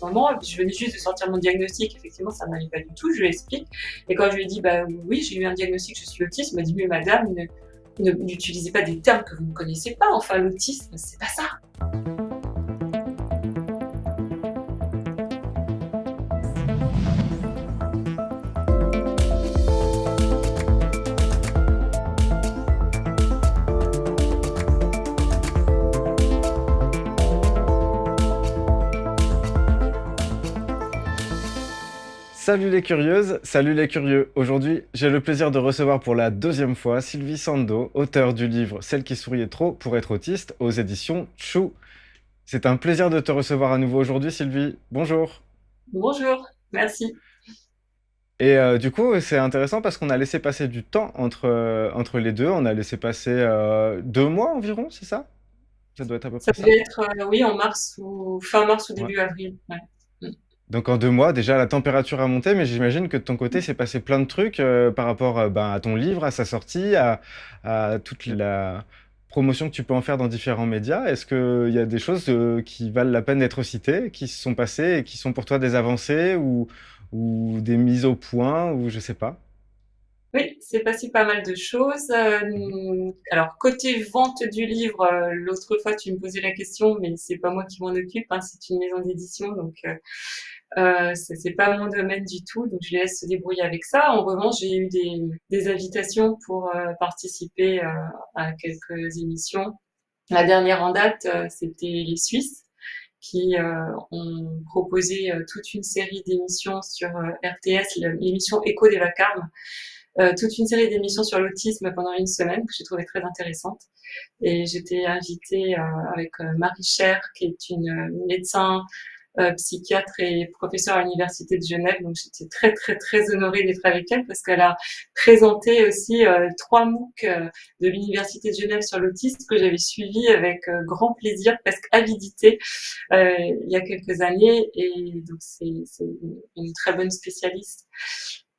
moment, je venais juste de sortir mon diagnostic, effectivement, ça n'allait pas du tout, je lui explique. Et quand je lui ai dit, bah oui, j'ai eu un diagnostic, je suis autiste, il m'a dit, mais madame, n'utilisez pas des termes que vous ne connaissez pas, enfin, l'autisme, c'est pas ça. Salut les curieuses, salut les curieux. Aujourd'hui, j'ai le plaisir de recevoir pour la deuxième fois Sylvie Sando, auteure du livre Celle qui souriait trop pour être autiste aux éditions Chou. C'est un plaisir de te recevoir à nouveau aujourd'hui, Sylvie. Bonjour. Bonjour, merci. Et du coup, c'est intéressant parce qu'on a laissé passer du temps entre les deux. On a laissé passer 2 mois environ, c'est ça? Ça doit être à peu Ça près ça. devait être, oui, en mars ou fin mars ou Ouais. début avril. Ouais. Mm. Donc en 2 mois, déjà la température a monté, mais j'imagine que de ton côté, c'est passé plein de trucs par rapport ben, à ton livre, à sa sortie, à toute la promotion que tu peux en faire dans différents médias. Est-ce qu'il y a des choses qui valent la peine d'être citées, qui se sont passées et qui sont pour toi des avancées ou des mises au point ou je sais pas? Oui, c'est passé pas mal de choses. Mhm. Alors côté vente du livre, l'autre fois tu me posais la question, mais c'est pas moi qui m'en occupe, hein, c'est une maison d'édition, donc c'est pas mon domaine du tout, donc je les laisse se débrouiller avec ça. En revanche, j'ai eu des invitations pour participer à quelques émissions. La dernière en date, c'était les Suisses qui ont proposé toute une série d'émissions sur RTS, l'émission Écho des vacarmes, toute une série d'émissions sur l'autisme pendant une semaine que j'ai trouvé très intéressante. Et j'étais invitée avec Marie Cher, qui est une médecin, psychiatre et professeure à l'université de Genève. Donc j'étais très très très honorée d'être avec elle parce qu'elle a présenté aussi 3 MOOC de l'université de Genève sur l'autisme que j'avais suivi avec grand plaisir, presque avidité, il y a quelques années. Et donc c'est une très bonne spécialiste.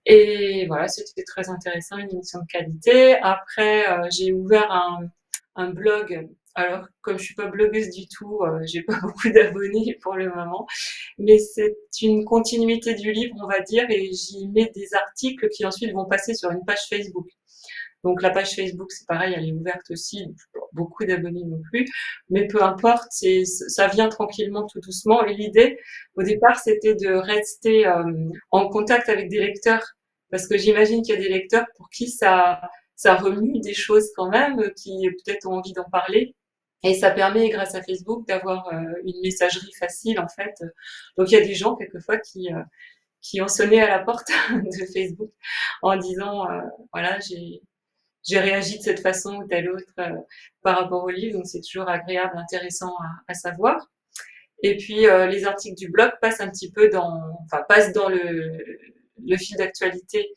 Et voilà, c'était très intéressant, une émission de qualité. Après, j'ai ouvert un blog. Alors, comme je suis pas blogueuse du tout, j'ai pas beaucoup d'abonnés pour le moment, mais c'est une continuité du livre, on va dire, et j'y mets des articles qui ensuite vont passer sur une page Facebook. Donc la page Facebook, c'est pareil, elle est ouverte aussi, beaucoup d'abonnés non plus, mais peu importe, ça vient tranquillement, tout doucement. Et l'idée, au départ, c'était de rester en contact avec des lecteurs, parce que j'imagine qu'il y a des lecteurs pour qui ça remue des choses quand même, qui peut-être ont envie d'en parler. Et ça permet, grâce à Facebook, d'avoir une messagerie facile, en fait. Donc il y a des gens, quelquefois, qui ont sonné à la porte de Facebook en disant, voilà, j'ai réagi de cette façon ou telle autre par rapport au livre, donc c'est toujours agréable, intéressant à savoir. Et puis les articles du blog passent un petit peu passent dans le fil d'actualité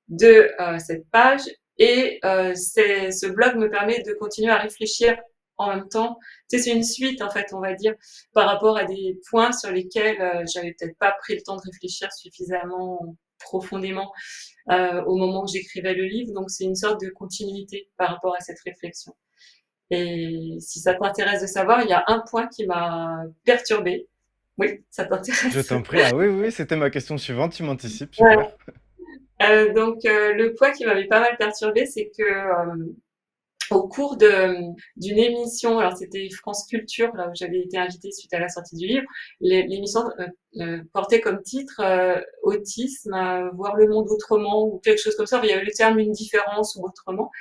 de cette page. Et ce blog me permet de continuer à réfléchir en même temps. Tu sais, c'est une suite, en fait, on va dire, par rapport à des points sur lesquels j'avais peut-être pas pris le temps de réfléchir suffisamment profondément au moment où j'écrivais le livre. Donc, c'est une sorte de continuité par rapport à cette réflexion. Et si ça t'intéresse de savoir, il y a un point qui m'a perturbée. Oui, ça Je t'intéresse. t'en prie. Ah oui, oui, oui, c'était ma question suivante. Tu m'anticipes, Ouais. super. Donc, le point qui m'avait pas mal perturbée, c'est que au cours d'une émission, alors c'était France Culture, là où j'avais été invitée suite à la sortie du livre, l'émission portait comme titre Autisme, voir le monde autrement ou quelque chose comme ça. Il y avait le terme une différence ou autrement.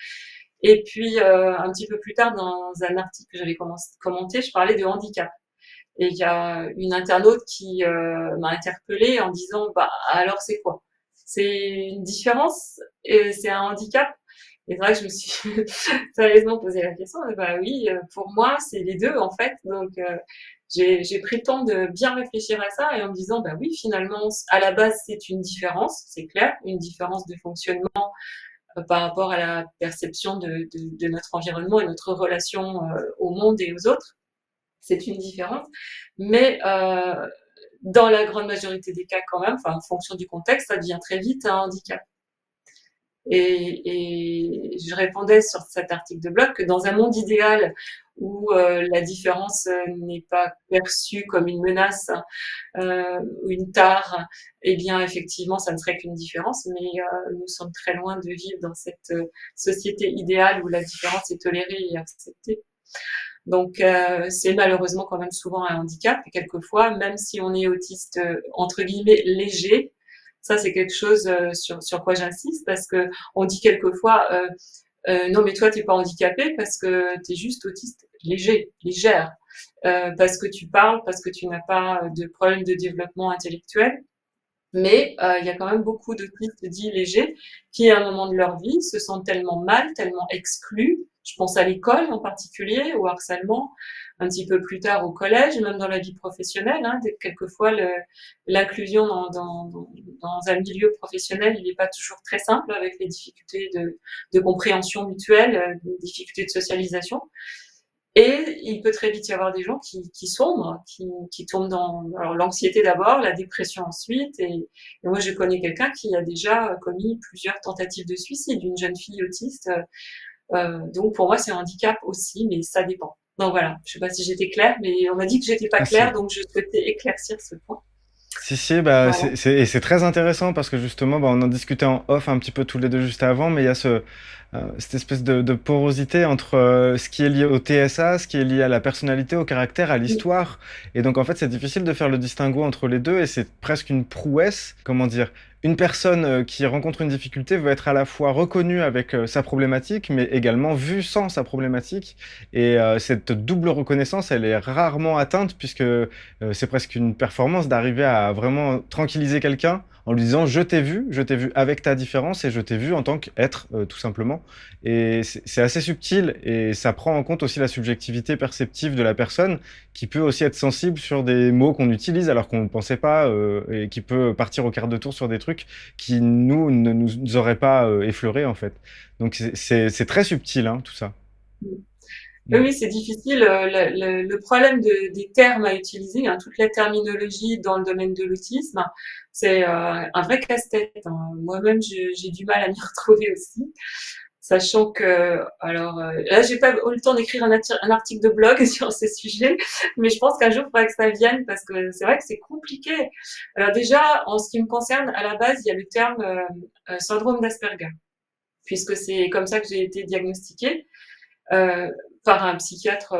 Et puis un petit peu plus tard, dans un article que j'avais commenté, je parlais de handicap. Et il y a une internaute qui m'a interpellée en disant, bah alors c'est quoi? C'est une différence et c'est un handicap? Et c'est vrai que je me suis sérieusement posé la question. Et bah oui, pour moi, c'est les deux en fait. Donc j'ai pris le temps de bien réfléchir à ça et en me disant, bah oui, finalement, à la base, c'est une différence, c'est clair, une différence de fonctionnement par rapport à la perception de notre environnement et notre relation au monde et aux autres. C'est une différence, mais dans la grande majorité des cas quand même, enfin en fonction du contexte, ça devient très vite un handicap. Et je répondais sur cet article de blog que dans un monde idéal où la différence n'est pas perçue comme une menace ou une tare, eh bien effectivement, ça ne serait qu'une différence, mais nous sommes très loin de vivre dans cette société idéale où la différence est tolérée et acceptée. Donc c'est malheureusement quand même souvent un handicap et quelquefois, même si on est autiste entre guillemets léger, ça c'est quelque chose sur quoi j'insiste parce que on dit quelquefois non mais toi t'es pas handicapé parce que t'es juste autiste léger, légère, parce que tu parles, parce que tu n'as pas de problème de développement intellectuel. Mais il y a quand même beaucoup d'autistes dits légers qui, à un moment de leur vie, se sentent tellement mal, tellement exclus. Je pense à l'école en particulier, au harcèlement, un petit peu plus tard au collège, même dans la vie professionnelle. Hein, quelquefois, l'inclusion dans un milieu professionnel, il n'est pas toujours très simple avec les difficultés de compréhension mutuelle, des difficultés de socialisation. Et il peut très vite y avoir des gens qui sombrent, qui tombent dans alors l'anxiété d'abord, la dépression ensuite. Et moi, je connais quelqu'un qui a déjà commis plusieurs tentatives de suicide, une jeune fille autiste. Donc pour moi, c'est un handicap aussi, mais ça dépend. Donc voilà, je sais pas si j'étais claire, mais on m'a dit que j'étais pas Ah, claire, si. donc je souhaitais éclaircir ce point. Si, si, bah, Voilà. et c'est très intéressant parce que justement, bah, on en discutait en off un petit peu tous les deux juste avant, mais il y a cette espèce de porosité entre ce qui est lié au TSA, ce qui est lié à la personnalité, au caractère, à l'histoire. Et donc, en fait, c'est difficile de faire le distinguo entre les deux et c'est presque une prouesse. Comment dire? Une personne qui rencontre une difficulté veut être à la fois reconnue avec sa problématique, mais également vue sans sa problématique. Et cette double reconnaissance, elle est rarement atteinte puisque c'est presque une performance d'arriver à vraiment tranquilliser quelqu'un en lui disant je t'ai vu avec ta différence et je t'ai vu en tant qu'être, tout simplement. Et c'est assez subtil et ça prend en compte aussi la subjectivité perceptive de la personne qui peut aussi être sensible sur des mots qu'on utilise alors qu'on ne pensait pas et qui peut partir au quart de tour sur des trucs qui nous ne nous auraient pas effleurés en fait. Donc c'est très subtil hein, tout ça. Oui, Mm. oui, c'est difficile. Le problème des termes à utiliser, hein, toute la terminologie dans le domaine de l'autisme, c'est un vrai casse-tête. Hein. Moi-même, j'ai du mal à m'y retrouver aussi, sachant que, alors là, j'ai pas eu le temps d'écrire un article de blog sur ces sujets, mais je pense qu'un jour, il faudra que ça vienne parce que c'est vrai que c'est compliqué. Alors déjà, en ce qui me concerne, à la base, il y a le terme syndrome d'Asperger, puisque c'est comme ça que j'ai été diagnostiquée euh, par un psychiatre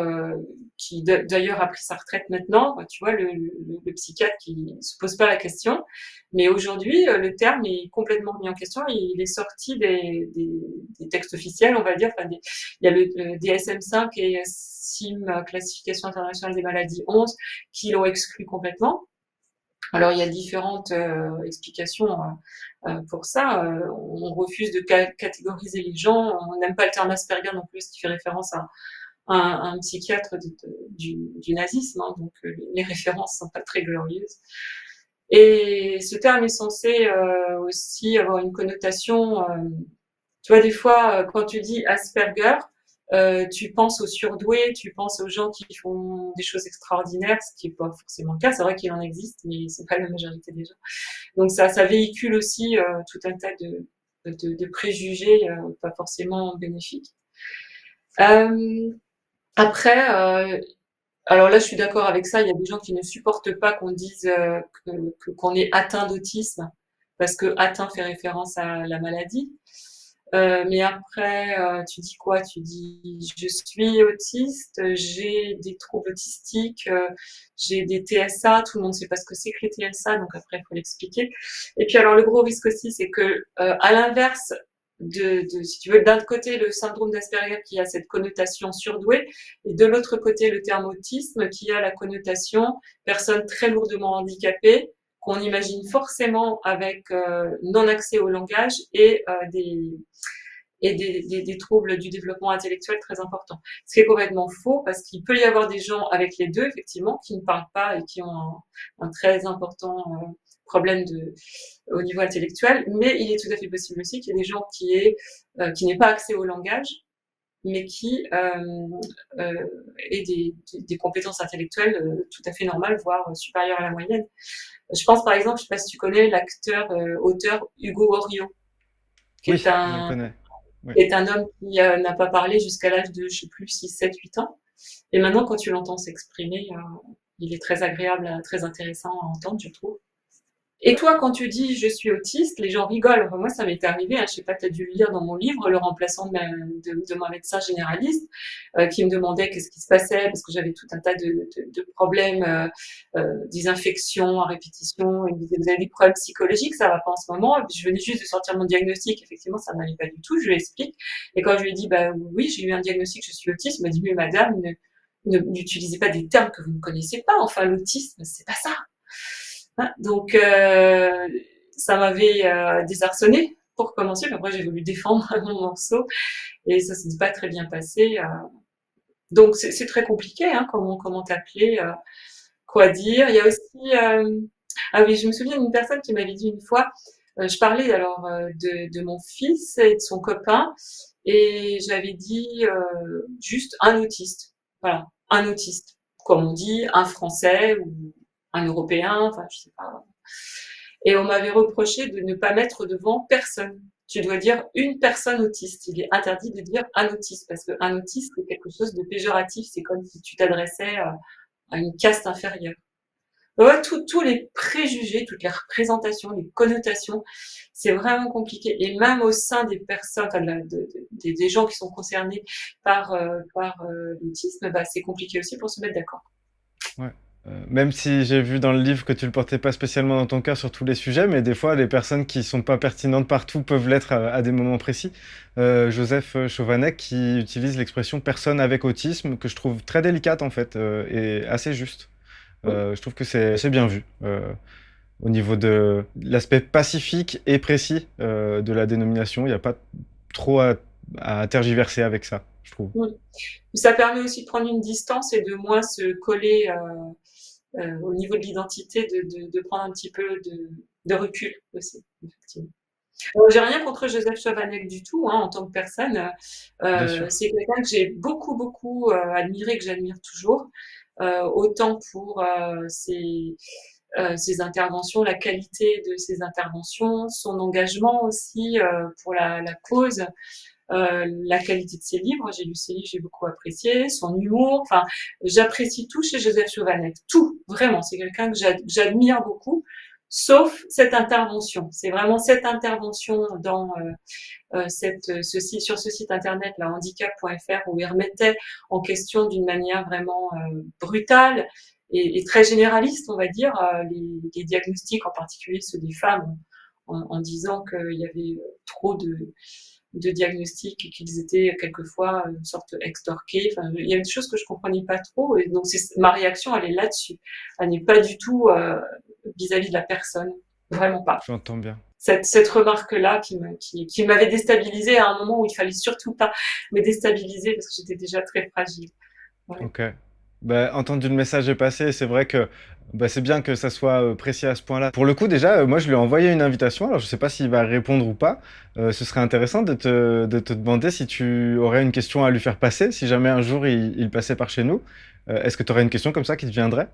qui d'ailleurs a pris sa retraite maintenant. Tu vois, le psychiatre qui se pose pas la question. Mais aujourd'hui, le terme est complètement mis en question. Il est sorti des textes officiels, on va dire. Enfin, il y a le DSM-5 et SIM, classification internationale des maladies 11, qui l'ont exclu complètement. Alors il y a différentes explications pour ça. On refuse de catégoriser les gens. On n'aime pas le terme Asperger non plus, qui fait référence à un psychiatre du nazisme. Hein, donc les références sont pas très glorieuses. Et ce terme est censé aussi avoir une connotation. Tu vois, des fois, quand tu dis Asperger, tu penses aux surdoués, tu penses aux gens qui font des choses extraordinaires, ce qui n'est pas forcément le cas. C'est vrai qu'il en existe, mais c'est pas la majorité des gens. Donc ça véhicule aussi tout un tas de préjugés pas forcément bénéfiques. Euh, après, alors là, je suis d'accord avec ça. Il y a des gens qui ne supportent pas qu'on dise qu'on est atteint d'autisme parce que atteint fait référence à la maladie. Mais après, tu dis quoi? Tu dis je suis autiste, j'ai des troubles autistiques, j'ai des TSA. Tout le monde ne sait pas ce que c'est que les TSA, donc après il faut l'expliquer. Et puis alors le gros risque aussi, c'est que à l'inverse si tu veux, d'un côté le syndrome d'Asperger qui a cette connotation surdouée, et de l'autre côté le terme autisme qui a la connotation personne très lourdement handicapée qu'on imagine forcément avec non-accès au langage et des troubles du développement intellectuel très importants. Ce qui est complètement faux parce qu'il peut y avoir des gens avec les deux, effectivement, qui ne parlent pas et qui ont un très important problème au niveau intellectuel, mais il est tout à fait possible aussi qu'il y ait des gens qui n'aient pas accès au langage, mais qui aient des compétences intellectuelles tout à fait normales, voire supérieures à la moyenne. Je pense par exemple, je ne sais pas si tu connais l'acteur, auteur Hugo Orio, qui Oui, je le connais. Oui. est un homme qui n'a pas parlé jusqu'à l'âge de, je sais plus, 6, 7, 8 ans. Et maintenant, quand tu l'entends s'exprimer, il est très agréable, très intéressant à entendre, je trouve. Et toi, quand tu dis je suis autiste, les gens rigolent. Enfin, moi, ça m'est arrivé, hein, je sais pas, tu as dû le lire dans mon livre, le remplaçant de mon médecin généraliste, qui me demandait qu'est-ce qui se passait, parce que j'avais tout un tas de problèmes, des infections à répétition. Il me disait, vous avez des problèmes psychologiques, ça va pas en ce moment. Et puis, je venais juste de sortir mon diagnostic, effectivement, ça n'allait pas du tout, je lui explique. Et quand je lui ai dit, bah oui, j'ai eu un diagnostic, je suis autiste, il m'a dit, mais madame, n'utilisez pas des termes que vous ne connaissez pas, enfin, l'autisme, c'est pas ça. Hein, donc, ça m'avait désarçonné pour commencer. Puis après, j'ai voulu défendre mon morceau et ça s'est pas très bien passé. Donc, c'est très compliqué, hein, comment t'appeler, quoi dire. Il y a aussi, ah oui, je me souviens d'une personne qui m'avait dit une fois, je parlais alors de mon fils et de son copain et j'avais dit juste un autiste. Voilà, un autiste. Comme on dit, un Français ou un Européen, enfin, je sais pas. Et on m'avait reproché de ne pas mettre devant personne. Tu dois dire une personne autiste. Il est interdit de dire un autiste parce qu'un autiste, c'est quelque chose de péjoratif. C'est comme si tu t'adressais à une caste inférieure. Ouais, tous les préjugés, toutes les représentations, les connotations, c'est vraiment compliqué. Et même au sein des personnes, enfin, des gens qui sont concernés par l'autisme, bah, c'est compliqué aussi pour se mettre d'accord. Ouais. Même si j'ai vu dans le livre que tu le portais pas spécialement dans ton cœur sur tous les sujets, mais des fois, les personnes qui sont pas pertinentes partout peuvent l'être à des moments précis. Joseph Chovanec qui utilise l'expression personne avec autisme, que je trouve très délicate en fait, et assez juste. Je trouve que c'est bien vu. Au niveau de l'aspect pacifique et précis de la dénomination, il n'y a pas trop à tergiverser avec ça, je trouve. Mm. Ça permet aussi de prendre une distance et de moins se coller au niveau de l'identité, de prendre un petit peu de recul aussi, effectivement. J'ai rien contre Joseph Chovanec du tout, hein, en tant que personne. Bien sûr. C'est quelqu'un que j'ai beaucoup admiré, que j'admire toujours, autant pour ses interventions, la qualité de ses interventions, son engagement aussi pour la cause, la qualité de ses livres. J'ai lu ses livres, j'ai beaucoup apprécié, son humour. Enfin, j'apprécie tout chez Joseph Chovanec, tout, vraiment. C'est quelqu'un que j'admire beaucoup, sauf cette intervention. C'est vraiment cette intervention dans sur ce site internet, là, handicap.fr, où il remettait en question d'une manière vraiment brutale et très généraliste, on va dire, les diagnostics, en particulier ceux des femmes, en disant qu'il y avait trop de diagnostics et qu'ils étaient quelquefois une sorte extorqués. Enfin, il y a des choses que je comprenais pas trop. Et donc, ma réaction, elle est là-dessus. Elle n'est pas du tout vis-à-vis de la personne. Vraiment pas. J'entends bien. Cette remarque-là qui m'avait déstabilisée à un moment où il fallait surtout pas me déstabiliser parce que j'étais déjà très fragile. Ouais. Ok. Bah, entendu le message est passé, c'est vrai que bah, c'est bien que ça soit précis à ce point-là. Pour le coup, déjà, moi, je lui ai envoyé une invitation, alors je sais pas s'il va répondre ou pas. Ce serait intéressant de te demander si tu aurais une question à lui faire passer, si jamais un jour il passait par chez nous. Est-ce que tu aurais une question comme ça qui te viendrait?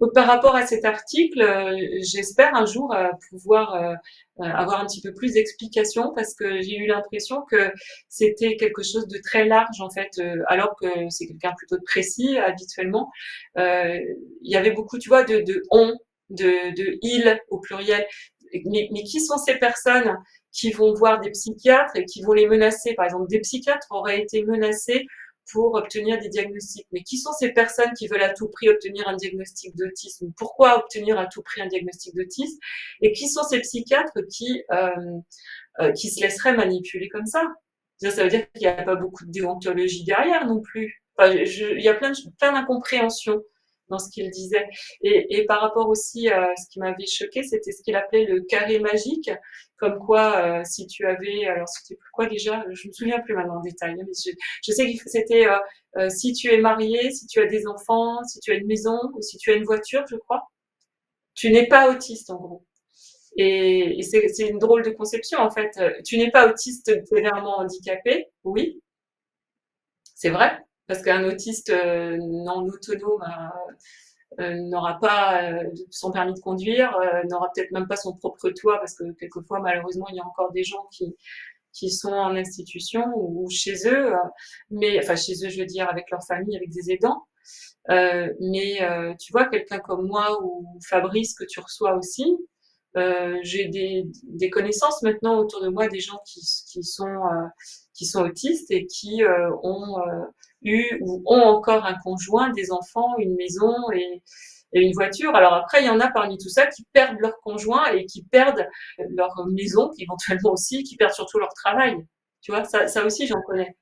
Donc, par rapport à cet article, j'espère un jour pouvoir avoir un petit peu plus d'explications parce que j'ai eu l'impression que c'était quelque chose de très large en fait, alors que c'est quelqu'un plutôt de précis habituellement. Il y avait beaucoup, tu vois, de on, de il au pluriel. Mais qui sont ces personnes qui vont voir des psychiatres et qui vont les menacer? Par exemple, des psychiatres auraient été menacés pour obtenir des diagnostics. Mais qui sont ces personnes qui veulent à tout prix obtenir un diagnostic d'autisme? Pourquoi obtenir à tout prix un diagnostic d'autisme? Et qui sont ces psychiatres qui se laisseraient manipuler comme ça? Ça veut dire qu'il n'y a pas beaucoup de déontologie derrière non plus. Enfin, il y a plein d'incompréhensions dans ce qu'il disait. Et par rapport aussi à ce qui m'avait choqué, c'était ce qu'il appelait le carré magique, comme quoi si tu avais, alors c'était quoi déjà, je me souviens plus maintenant en détail, mais je sais que c'était si tu es marié, si tu as des enfants, si tu as une maison ou si tu as une voiture, je crois, tu n'es pas autiste en gros. Et c'est une drôle de conception en fait. Tu n'es pas autiste sévèrement handicapé, oui, c'est vrai, parce qu'un autiste non autonome n'aura pas son permis de conduire, n'aura peut-être même pas son propre toit, parce que quelquefois, malheureusement, il y a encore des gens qui sont en institution ou chez eux, mais enfin chez eux, je veux dire, avec leur famille, avec des aidants. Mais tu vois, quelqu'un comme moi ou Fabrice que tu reçois aussi, j'ai des connaissances maintenant autour de moi, des gens qui sont autistes et qui ont eu ou ont encore un conjoint, des enfants, une maison et une voiture. Alors après, il y en a parmi tout ça qui perdent leur conjoint et qui perdent leur maison, éventuellement aussi, qui perdent surtout leur travail. Tu vois, ça aussi, j'en connais.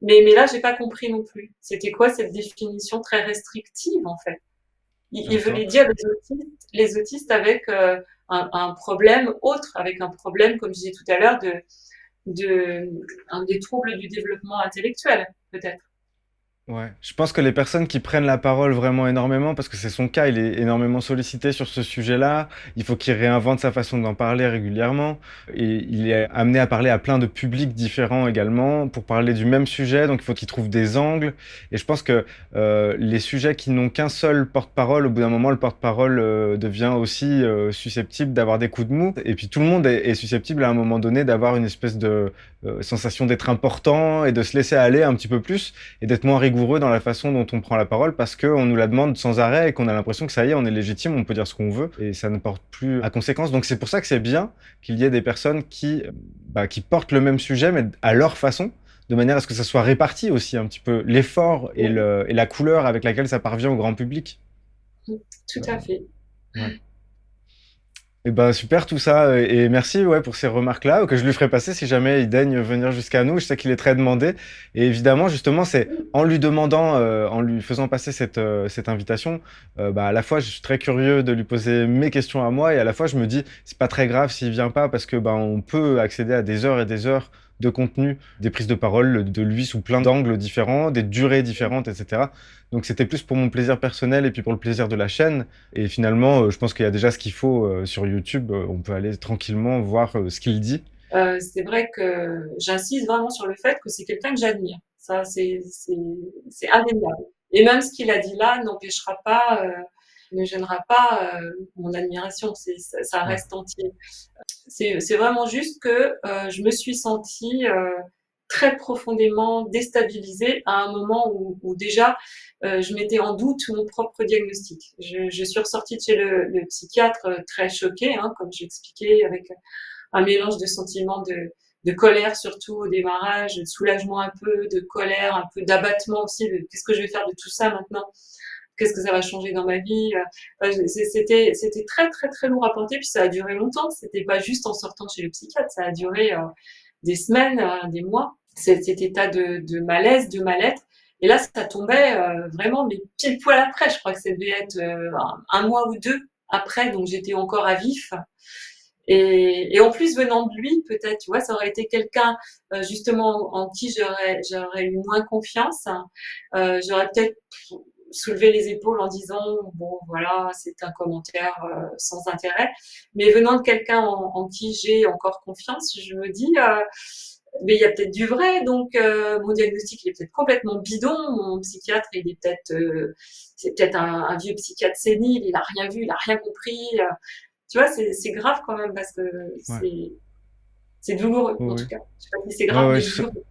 Mais là, j'ai pas compris non plus. C'était quoi cette définition très restrictive, en fait? Il D'accord. voulait dire les autistes avec un problème autre, avec un problème, comme je disais tout à l'heure, de, des troubles du développement intellectuel, peut-être. Ouais, je pense que les personnes qui prennent la parole vraiment énormément, parce que c'est son cas, il est énormément sollicité sur ce sujet-là, il faut qu'il réinvente sa façon d'en parler régulièrement, et il est amené à parler à plein de publics différents également, pour parler du même sujet, donc il faut qu'il trouve des angles, et je pense que les sujets qui n'ont qu'un seul porte-parole, au bout d'un moment, le porte-parole devient aussi susceptible d'avoir des coups de mou, et puis tout le monde est susceptible à un moment donné d'avoir une espèce de sensation d'être important, et de se laisser aller un petit peu plus, et d'être moins rigoureux dans la façon dont on prend la parole parce qu'on nous la demande sans arrêt et qu'on a l'impression que ça y est, on est légitime, on peut dire ce qu'on veut et ça ne porte plus à conséquence. Donc c'est pour ça que c'est bien qu'il y ait des personnes qui portent le même sujet mais à leur façon, de manière à ce que ça soit réparti aussi un petit peu l'effort et la couleur avec laquelle ça parvient au grand public. Tout à fait. Ouais. Eh ben super tout ça et merci ouais pour ces remarques-là que je lui ferai passer si jamais il daigne venir jusqu'à nous. Je sais qu'il est très demandé et évidemment justement c'est en lui demandant, en lui faisant passer cette invitation, à la fois je suis très curieux de lui poser mes questions à moi et à la fois je me dis c'est pas très grave s'il vient pas parce que on peut accéder à des heures et des heures de contenu, des prises de parole de lui sous plein d'angles différents, des durées différentes, etc. Donc c'était plus pour mon plaisir personnel et puis pour le plaisir de la chaîne. Et finalement, je pense qu'il y a déjà ce qu'il faut sur YouTube. On peut aller tranquillement voir ce qu'il dit. C'est vrai que j'insiste vraiment sur le fait que c'est quelqu'un que j'admire. Ça, c'est indéniable. Et même ce qu'il a dit là n'empêchera pas, ne gênera pas mon admiration. Ça Ouais. reste entier. C'est vraiment juste que je me suis sentie très profondément déstabilisée à un moment où déjà je mettais en doute mon propre diagnostic. Je suis ressortie de chez le psychiatre très choquée, hein, comme j'expliquais, avec un mélange de sentiments de colère surtout au démarrage, de soulagement un peu, de colère, un peu d'abattement aussi. Qu'est-ce que je vais faire de tout ça maintenant? Qu'est-ce que ça va changer dans ma vie? C'était très très très lourd à porter, puis ça a duré longtemps. C'était pas juste en sortant de chez le psychiatre, ça a duré des semaines, des mois. Cet état de malaise, de mal-être. Et là, ça tombait vraiment, mais pile poil après. Je crois que ça devait être un mois ou deux après, donc j'étais encore à vif. Et en plus, venant de lui, peut-être, tu vois, ça aurait été quelqu'un justement en qui j'aurais eu moins confiance. J'aurais peut-être soulevé les épaules en disant bon voilà, c'est un commentaire sans intérêt. Mais venant de quelqu'un en qui j'ai encore confiance, je me dis mais il y a peut-être du vrai, donc mon diagnostic il est peut-être complètement bidon, mon psychiatre il est peut-être c'est peut-être un vieux psychiatre sénile, il a rien vu, il a rien compris. Tu vois, c'est grave quand même parce que Ouais. c'est douloureux en Oui, tout oui. cas. Je sais pas si c'est Ouais, grave, ouais, mais douloureux.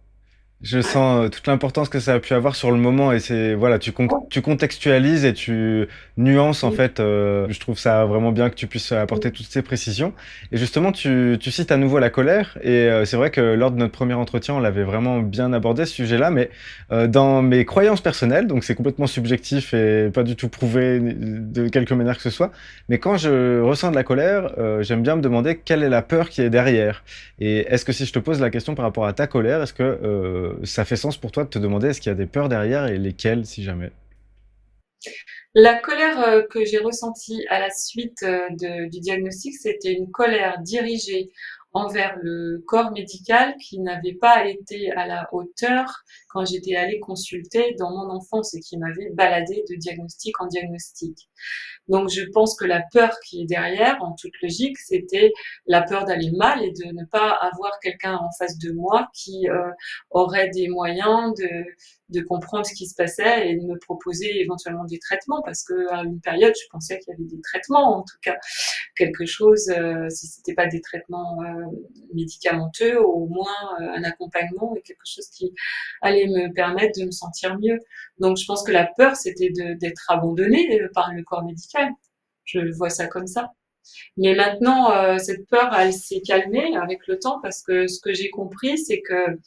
je sens toute l'importance que ça a pu avoir sur le moment et c'est voilà, tu contextualises et tu nuances en Ouais. fait. Je trouve ça vraiment bien que tu puisses apporter toutes ces précisions. Et justement, tu cites à nouveau la colère et c'est vrai que lors de notre premier entretien, on l'avait vraiment bien abordé ce sujet-là, mais dans mes croyances personnelles, donc c'est complètement subjectif et pas du tout prouvé de quelque manière que ce soit. Mais quand je ressens de la colère, j'aime bien me demander quelle est la peur qui est derrière. Et est-ce que si je te pose la question par rapport à ta colère, est-ce que ça fait sens pour toi de te demander est-ce qu'il y a des peurs derrière et lesquelles, si jamais? La colère que j'ai ressentie à la suite du diagnostic, c'était une colère dirigée envers le corps médical qui n'avait pas été à la hauteur quand j'étais allée consulter dans mon enfance et qui m'avait baladée de diagnostic en diagnostic. Donc je pense que la peur qui est derrière, en toute logique, c'était la peur d'aller mal et de ne pas avoir quelqu'un en face de moi qui aurait des moyens de comprendre ce qui se passait et de me proposer éventuellement des traitements parce que à une période, je pensais qu'il y avait des traitements, en tout cas quelque chose, si c'était pas des traitements médicamenteux, au moins un accompagnement et quelque chose qui allait me permettre de me sentir mieux. Donc je pense que la peur, c'était d'être abandonnée par le corps médical. Je vois ça comme ça. Mais maintenant, cette peur, elle s'est calmée avec le temps parce que ce que j'ai compris, c'est que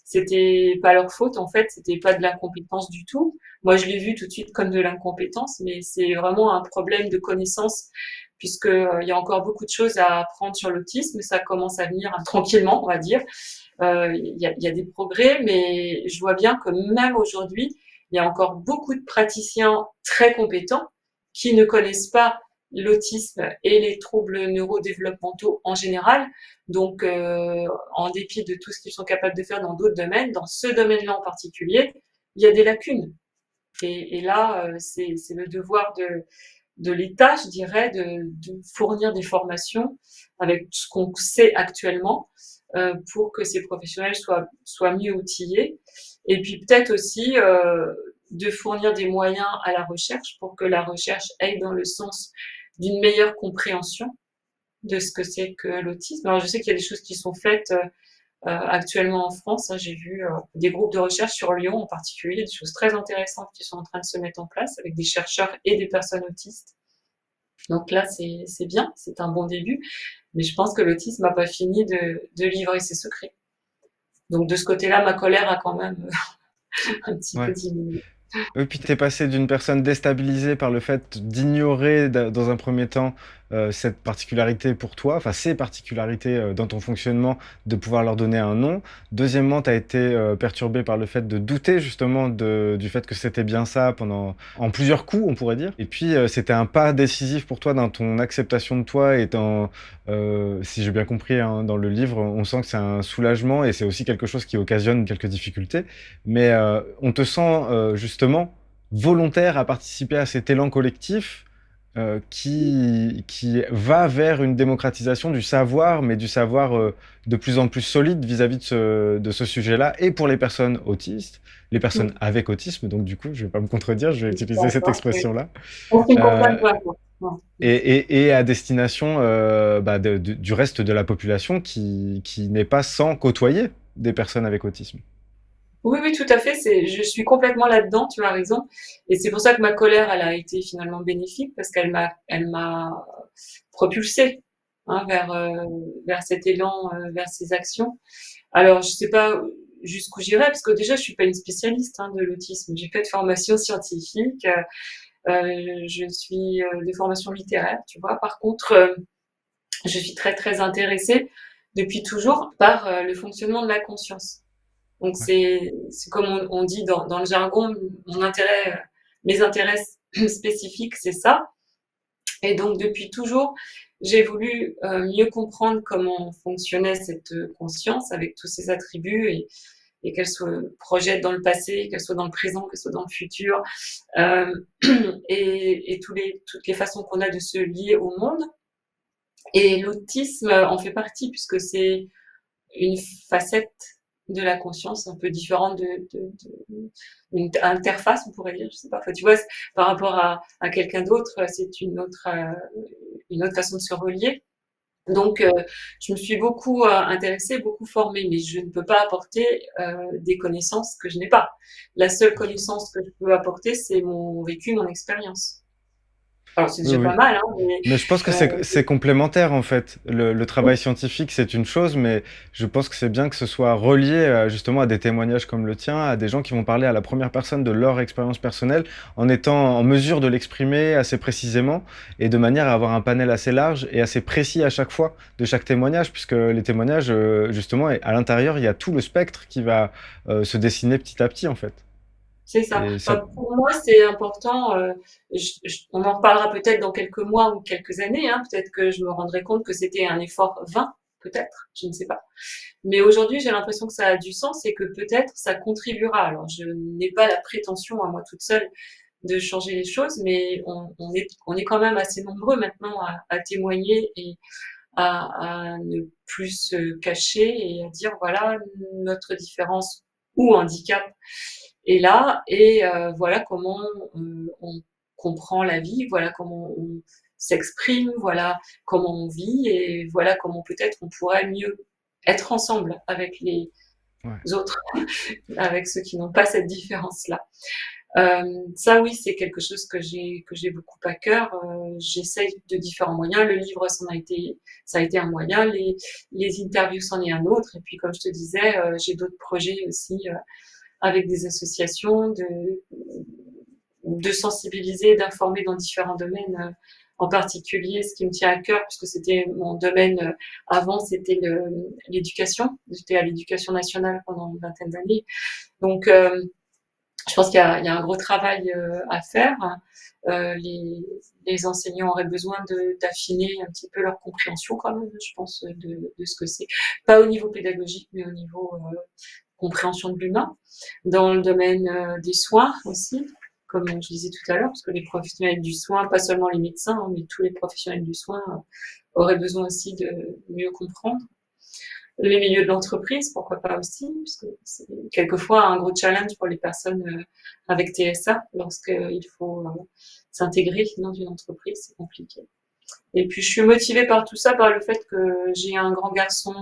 c'était pas leur faute en fait, c'était pas de l'incompétence du tout. Moi, je l'ai vu tout de suite comme de l'incompétence, mais c'est vraiment un problème de connaissance puisque il y a encore beaucoup de choses à apprendre sur l'autisme, ça commence à venir tranquillement, on va dire. Il y a des progrès, mais je vois bien que même aujourd'hui, il y a encore beaucoup de praticiens très compétents qui ne connaissent pas l'autisme et les troubles neurodéveloppementaux en général. Donc, en dépit de tout ce qu'ils sont capables de faire dans d'autres domaines, dans ce domaine-là en particulier, il y a des lacunes. Et là, c'est le devoir de l'État, je dirais, de fournir des formations avec ce qu'on sait actuellement pour que ces professionnels soient mieux outillés. Et puis peut-être aussi de fournir des moyens à la recherche pour que la recherche aille dans le sens d'une meilleure compréhension de ce que c'est que l'autisme. Alors je sais qu'il y a des choses qui sont faites actuellement en France. Hein, j'ai vu des groupes de recherche sur Lyon en particulier, des choses très intéressantes qui sont en train de se mettre en place avec des chercheurs et des personnes autistes. Donc là, c'est bien, c'est un bon début, mais je pense que l'autisme n'a pas fini de livrer ses secrets. Donc de ce côté-là, ma colère a quand même un petit peu Ouais. diminué. Et puis tu es passé d'une personne déstabilisée par le fait d'ignorer dans un premier temps cette particularité pour toi, enfin ces particularités dans ton fonctionnement, de pouvoir leur donner un nom. Deuxièmement, tu as été perturbé par le fait de douter justement du fait que c'était bien ça pendant en plusieurs coups, on pourrait dire. Et puis c'était un pas décisif pour toi dans ton acceptation de toi et dans, si j'ai bien compris, hein, dans le livre, on sent que c'est un soulagement et c'est aussi quelque chose qui occasionne quelques difficultés. Mais on te sent justement volontaire à participer à cet élan collectif qui va vers une démocratisation du savoir, mais du savoir de plus en plus solide vis-à-vis de ce sujet-là, et pour les personnes autistes, les personnes avec autisme, donc du coup, je ne vais pas me contredire, je vais utiliser cette D'accord, oui. expression-là, Pour qu'ils me comprennent euh, vraiment. Ouais. et à destination bah, du reste de la population qui n'est pas sans côtoyer des personnes avec autisme. Oui, oui, tout à fait. Je suis complètement là-dedans, tu as raison. Et c'est pour ça que ma colère, elle a été finalement bénéfique parce elle m'a propulsée hein, vers cet élan, vers ces actions. Alors, je sais pas jusqu'où j'irai parce que déjà, je suis pas une spécialiste hein, de l'autisme. J'ai pas de formation scientifique. Je suis de formation littéraire, tu vois. Par contre, je suis très très intéressée depuis toujours par le fonctionnement de la conscience. Donc Ouais. c'est comme on dit dans le jargon, mon intérêt, mes intérêts spécifiques, c'est ça. Et donc depuis toujours, j'ai voulu mieux comprendre comment fonctionnait cette conscience avec tous ses attributs et qu'elle se projette dans le passé, qu'elle soit dans le présent, qu'elle soit dans le futur, euh, et toutes les façons qu'on a de se lier au monde. Et l'autisme en fait partie puisque c'est une facette de la conscience un peu différente une interface, on pourrait dire, je sais pas. Enfin, tu vois, par rapport à quelqu'un d'autre, c'est une autre façon de se relier. Donc, je me suis beaucoup intéressée, beaucoup formée, mais je ne peux pas apporter des connaissances que je n'ai pas. La seule connaissance que je peux apporter, c'est mon vécu, mon expérience. Alors, c'est Oui, déjà pas oui. mal, hein, mais Mais je pense que c'est complémentaire en fait. Le travail scientifique, c'est une chose, mais je pense que c'est bien que ce soit relié justement à des témoignages comme le tien, à des gens qui vont parler à la première personne de leur expérience personnelle, en étant en mesure de l'exprimer assez précisément et de manière à avoir un panel assez large et assez précis à chaque fois de chaque témoignage, puisque les témoignages, justement, à l'intérieur, il y a tout le spectre qui va se dessiner petit à petit en fait. c'est ça. Et ça, Enfin, pour moi, c'est important. On en reparlera peut-être dans quelques mois ou quelques années. Hein, peut-être que je me rendrai compte que c'était un effort vain, peut-être. Je ne sais pas. Mais aujourd'hui, j'ai l'impression que ça a du sens et que peut-être ça contribuera. Alors, je n'ai pas la prétention à moi toute seule de changer les choses, mais on est quand même assez nombreux maintenant à témoigner et à ne plus se cacher et à dire voilà notre différence ou handicap est là et voilà comment on comprend la vie, voilà comment on s'exprime, voilà comment on vit et voilà comment peut-être on pourrait mieux être ensemble avec les Ouais. autres, avec ceux qui n'ont pas cette différence-là. Ça oui, c'est quelque chose que j'ai beaucoup à cœur. J'essaye de différents moyens. Le livre, ça a été un moyen. Les interviews, c'en est un autre. Et puis, comme je te disais, j'ai d'autres projets aussi avec des associations de sensibiliser, d'informer dans différents domaines. En particulier, ce qui me tient à cœur, puisque c'était mon domaine avant, c'était l'éducation. J'étais à l'éducation nationale pendant une vingtaine d'années. Donc, je pense il y a un gros travail à faire. Les enseignants auraient besoin d'affiner un petit peu leur compréhension quand même, je pense, de ce que c'est. Pas au niveau pédagogique, mais au niveau compréhension de l'humain. Dans le domaine des soins aussi, comme je disais tout à l'heure, parce que les professionnels du soin, pas seulement les médecins, hein, mais tous les professionnels du soin auraient besoin aussi de mieux comprendre les milieux de l'entreprise, pourquoi pas aussi, parce que c'est quelquefois un gros challenge pour les personnes avec TSA lorsqu'il faut s'intégrer dans une entreprise, c'est compliqué. Et puis je suis motivée par tout ça, par le fait que j'ai un grand garçon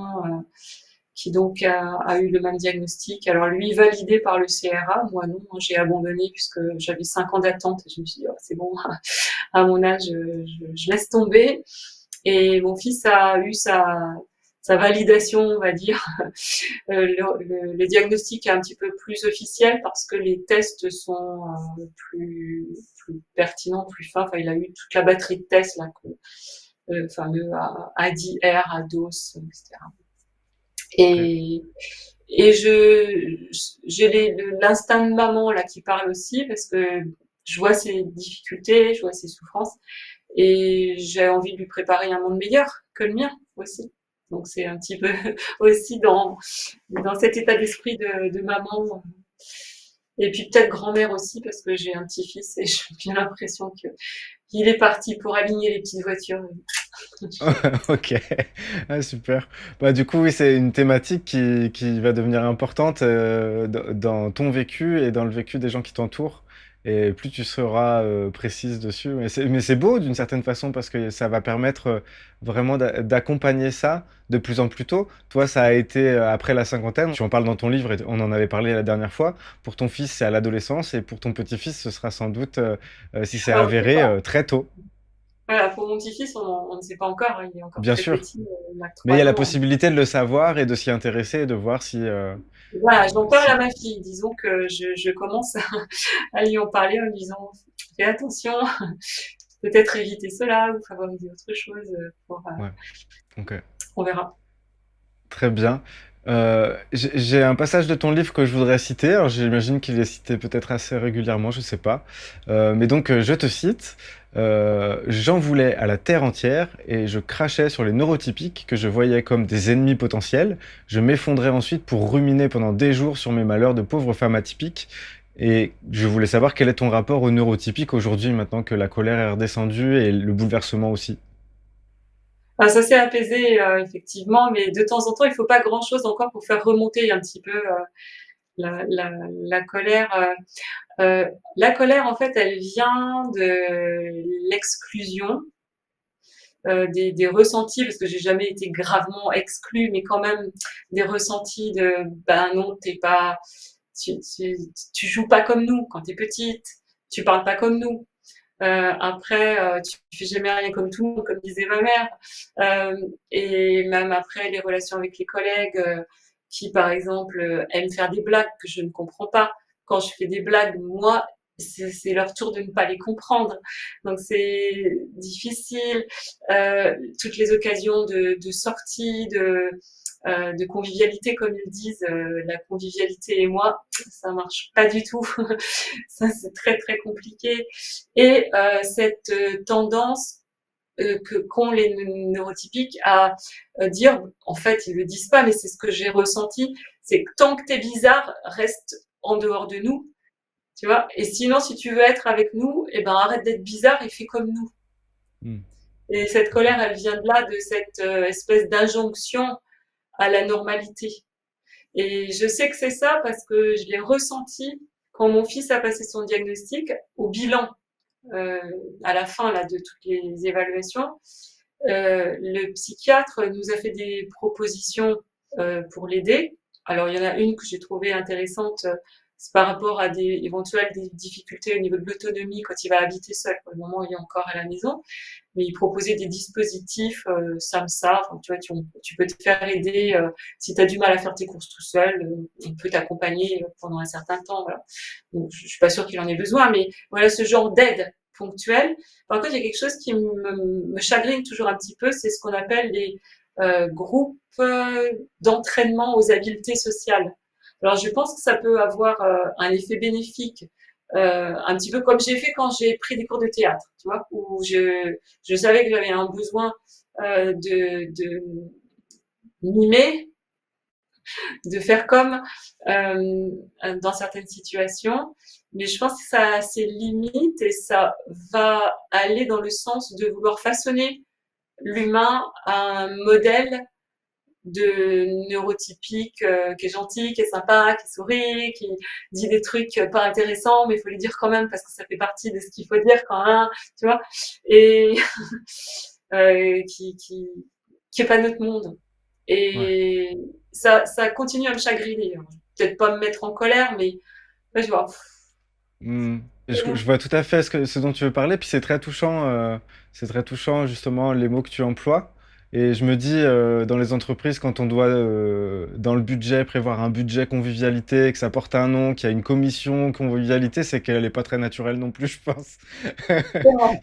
qui donc a eu le même diagnostic. Alors lui validé par le CRA, moi non, j'ai abandonné puisque j'avais 5 ans d'attente et je me suis dit oh, c'est bon, à mon âge je laisse tomber. Et mon fils a eu sa validation, on va dire. Le diagnostic est un petit peu plus officiel parce que les tests sont plus pertinents, plus fins. Enfin, il a eu toute la batterie de tests, là, le fameux ADIR, ADOS, etc. Ok. Et, et j'ai l'instinct de maman là qui parle aussi parce que je vois ses difficultés, je vois ses souffrances et j'ai envie de lui préparer un monde meilleur que le mien aussi. Donc c'est un petit peu aussi dans cet état d'esprit de maman et puis peut-être grand-mère aussi parce que j'ai un petit-fils et j'ai bien l'impression qu'il est parti pour aligner les petites voitures. Ok, ah, super. Bah, du coup, oui, c'est une thématique qui va devenir importante dans ton vécu et dans le vécu des gens qui t'entourent. Et plus tu seras précise dessus. Mais c'est beau d'une certaine façon parce que ça va permettre vraiment d'accompagner ça de plus en plus tôt. Toi, ça a été après la cinquantaine. Tu en parles dans ton livre et on en avait parlé la dernière fois. Pour ton fils, c'est à l'adolescence et pour ton petit-fils, ce sera sans doute, si c'est Ah, on ne sait avéré, pas. très tôt. Voilà, pour mon petit-fils, on ne sait pas encore, hein, il est encore Bien très sûr. petit, il a Mais il y a 3 la ans. possibilité de le savoir et de s'y intéresser et de voir Voilà, j'en parle à si... ma fille. Disons que je commence à lui en parler en lui disant fais attention, peut-être éviter cela ou favoriser autre chose. Ouais, ok. On verra. Très bien. J'ai un passage de ton livre que je voudrais citer. Alors j'imagine qu'il est cité peut-être assez régulièrement, je sais pas. Mais donc je te cite. J'en voulais à la terre entière et je crachais sur les neurotypiques que je voyais comme des ennemis potentiels. Je m'effondrais ensuite pour ruminer pendant des jours sur mes malheurs de pauvre femme atypique. Et je voulais savoir quel est ton rapport aux neurotypiques aujourd'hui, maintenant que la colère est redescendue et le bouleversement aussi. Enfin, ça s'est apaisé effectivement, mais de temps en temps, il faut pas grand-chose encore pour faire remonter un petit peu la colère. La colère, en fait, elle vient de l'exclusion, des ressentis, parce que j'ai jamais été gravement exclue, mais quand même des ressentis de ben non, t'es pas, tu joues pas comme nous quand t'es petite, tu parles pas comme nous. Après, tu fais jamais rien comme tout le monde, comme disait ma mère. Et même après, les relations avec les collègues qui, par exemple, aiment faire des blagues que je ne comprends pas. Quand je fais des blagues, moi, c'est leur tour de ne pas les comprendre. Donc c'est difficile. Toutes les occasions de sortie, de convivialité, comme ils disent, la convivialité et moi, ça marche pas du tout. Ça, c'est très très compliqué. Et cette tendance qu'ont les neurotypiques à dire, en fait, ils le disent pas, mais c'est ce que j'ai ressenti, c'est que tant que t'es bizarre, reste en dehors de nous, tu vois. Et sinon, si tu veux être avec nous, eh ben arrête d'être bizarre et fais comme nous. Hmm, Et cette ok. colère, elle vient de là, de cette espèce d'injonction à la normalité. Et je sais que c'est ça parce que je l'ai ressenti quand mon fils a passé son diagnostic, au bilan, euh, à la fin là, de toutes les évaluations, le psychiatre nous a fait des propositions pour l'aider. Alors, il y en a une que j'ai trouvée intéressante, c'est par rapport à des éventuelles des difficultés au niveau de l'autonomie quand il va habiter seul. Pour le moment, il est encore à la maison, mais il proposait des dispositifs SAMSA. Enfin, tu vois, tu peux te faire aider si tu as du mal à faire tes courses tout seul. On peut t'accompagner pendant un certain temps. Voilà. Donc, je suis pas sûre qu'il en ait besoin, mais voilà ce genre d'aide ponctuelle. Par contre, il y a quelque chose qui me chagrine toujours un petit peu, c'est ce qu'on appelle les groupes d'entraînement aux habiletés sociales. Alors, je pense que ça peut avoir un effet bénéfique, un petit peu comme j'ai fait quand j'ai pris des cours de théâtre, tu vois, où je savais que j'avais un besoin de mimer, de faire comme dans certaines situations. Mais je pense que ça a ses limites et ça va aller dans le sens de vouloir façonner l'humain à un modèle de neurotypique qui est gentil, qui est sympa, qui sourit, qui dit des trucs pas intéressants, mais il faut les dire quand même parce que ça fait partie de ce qu'il faut dire quand même, tu vois, et qui est pas notre monde. Ouais. Et ça continue à me chagriner. Peut-être pas me mettre en colère, mais ouais, je vois. Hmm. Je vois tout à fait ce dont tu veux parler, puis c'est très touchant justement les mots que tu emploies. Et je me dis, dans les entreprises, quand on doit, dans le budget, prévoir un budget convivialité, que ça porte un nom, qu'il y a une commission convivialité, c'est qu'elle n'est pas très naturelle non plus, je pense.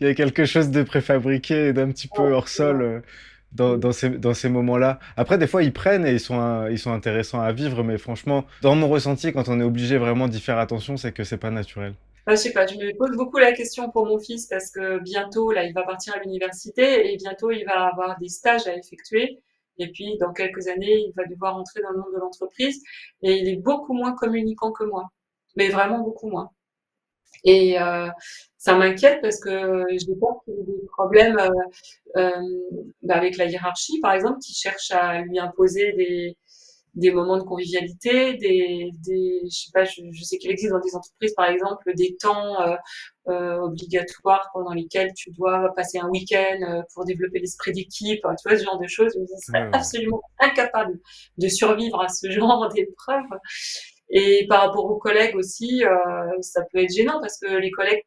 Il y a quelque chose de préfabriqué et d'un petit peu hors sol dans ces moments-là. Après, des fois, ils prennent et ils sont intéressants à vivre, mais franchement, dans mon ressenti, quand on est obligé vraiment d'y faire attention, c'est que c'est pas naturel. Enfin, je sais pas, je me pose beaucoup la question pour mon fils parce que bientôt, là, il va partir à l'université et bientôt, il va avoir des stages à effectuer. Et puis, dans quelques années, il va devoir entrer dans le monde de l'entreprise et il est beaucoup moins communicant que moi. Mais vraiment beaucoup moins. Et ça m'inquiète parce que j'ai peur qu'il y ait des problèmes avec la hiérarchie, par exemple, qui cherche à lui imposer des moments de convivialité, je sais pas, je sais qu'il existe dans des entreprises, par exemple, des temps obligatoires pendant lesquels tu dois passer un week-end pour développer l'esprit d'équipe, tu vois, ce genre de choses. Je me dis, il Ouais, serait ouais. absolument incapable de survivre à ce genre d'épreuve. Et par rapport aux collègues aussi, ça peut être gênant parce que les collègues,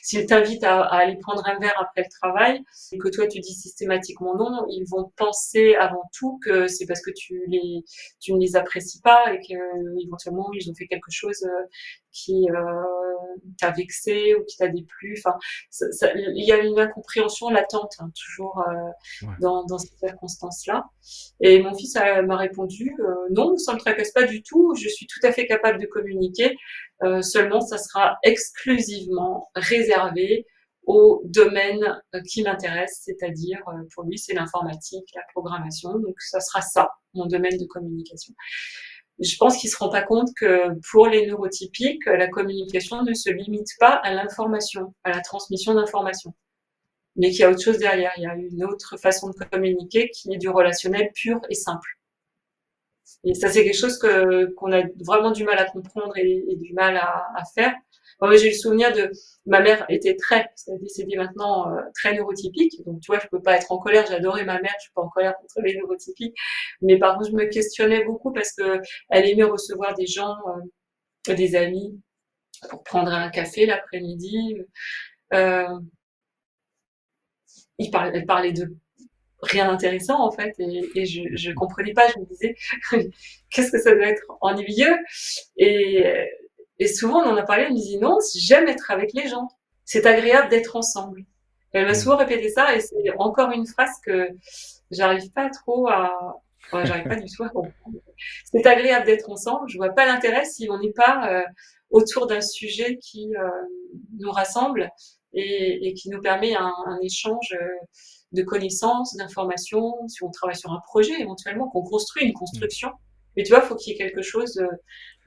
s'ils t'invitent à aller prendre un verre après le travail et que toi tu dis systématiquement non, ils vont penser avant tout que c'est parce que tu ne les apprécies pas et que éventuellement ils ont fait quelque chose qui t'a vexé ou qui t'a déplu. Enfin, il y a une incompréhension latente hein, toujours Ouais. dans ces circonstances-là. Et mon fils m'a répondu non, ça ne me tracasse pas du tout. Je suis tout à fait capable de communiquer. Seulement, ça sera exclusivement réservé au domaine qui m'intéresse, c'est-à-dire pour lui, c'est l'informatique, la programmation. Donc, ça sera ça, mon domaine de communication. Je pense qu'il se rend pas compte que pour les neurotypiques, la communication ne se limite pas à l'information, à la transmission d'informations, mais qu'il y a autre chose derrière. Il y a une autre façon de communiquer qui est du relationnel pur et simple. Et ça, c'est quelque chose qu'on a vraiment du mal à comprendre et du mal à faire. Moi, j'ai eu le souvenir de ma mère était elle est décédée maintenant, très neurotypique. Donc, tu vois, je peux pas être en colère. J'adorais ma mère. Je suis pas en colère contre les neurotypiques. Mais par contre, je me questionnais beaucoup parce que elle aimait recevoir des gens, des amis, pour prendre un café l'après-midi. Euh, elle parlait de rien d'intéressant en fait et je comprenais pas, je me disais qu'est-ce que ça doit être ennuyeux et, et souvent on en a parlé, elle me disait non, j'aime être avec les gens, c'est agréable d'être ensemble. Elle m'a Hmm. souvent répété ça et c'est encore une phrase que j'arrive pas trop à j'arrive pas du tout à comprendre. C'est agréable d'être ensemble, je vois pas l'intérêt si on n'est pas autour d'un sujet qui nous rassemble et qui nous permet un échange de connaissances, d'informations, si on travaille sur un projet éventuellement, qu'on construit une Hmm. construction. Mais tu vois, il faut qu'il y ait quelque chose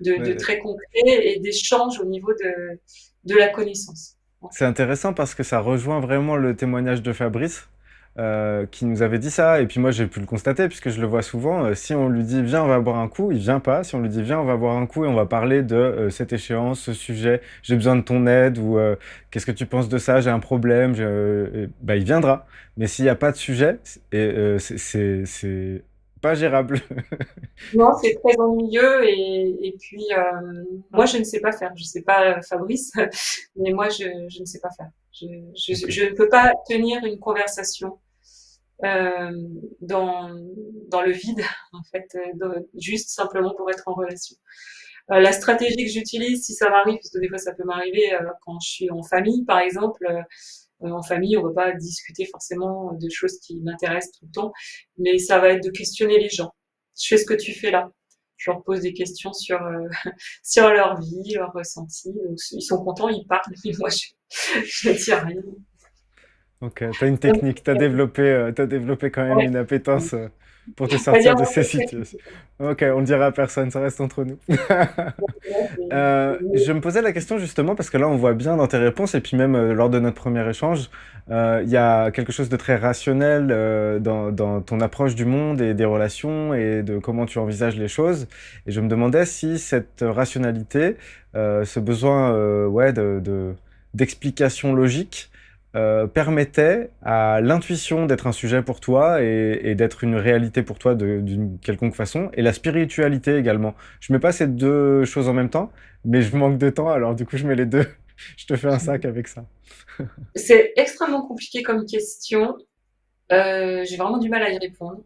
de Ouais, très concret et d'échange au niveau de la connaissance. c'est intéressant parce que ça rejoint vraiment le témoignage de Fabrice. qui nous avait dit ça. Et puis moi, j'ai pu le constater puisque je le vois souvent. Si on lui dit viens, on va boire un coup, il vient pas. Si on lui dit viens, on va boire un coup et on va parler de cette échéance, ce sujet, j'ai besoin de ton aide ou qu'est-ce que tu penses de ça, j'ai un problème, bah, il viendra. Mais s'il n'y a pas de sujet, c'est pas gérable. Non, c'est très ennuyeux et puis moi je ne sais pas faire. Je sais pas Fabrice, mais moi je ne sais pas faire. Ok. Je ne peux pas tenir une conversation euh, dans dans le vide en fait, juste simplement pour être en relation. La stratégie que j'utilise, si ça m'arrive, parce que des fois ça peut m'arriver quand je suis en famille, par exemple. En famille, on ne va pas discuter forcément de choses qui m'intéressent tout le temps, mais ça va être de questionner les gens. Je fais ce que tu fais là. Je leur pose des questions sur sur leur vie, leurs ressentis. Donc, ils sont contents, ils parlent, mais moi je ne dis rien. Ok, t'as une Donc, technique, t'as développé quand même ouais, une appétence pour te on va dire sortir de ces situations. Ok, on le dira à personne, ça reste entre nous. Je me posais la question justement parce que là on voit bien dans tes réponses et puis même lors de notre premier échange, il y a quelque chose de très rationnel dans ton approche du monde et des relations et de comment tu envisages les choses. Et je me demandais si cette rationalité, ce besoin ouais, d'explication logique, permettait à l'intuition d'être un sujet pour toi et d'être une réalité pour toi d'une quelconque façon, et la spiritualité également. Je mets pas ces deux choses en même temps, mais je manque de temps, alors du coup je mets les deux. Je te fais un sac avec ça. c'est extrêmement compliqué comme question. J'ai vraiment du mal à y répondre.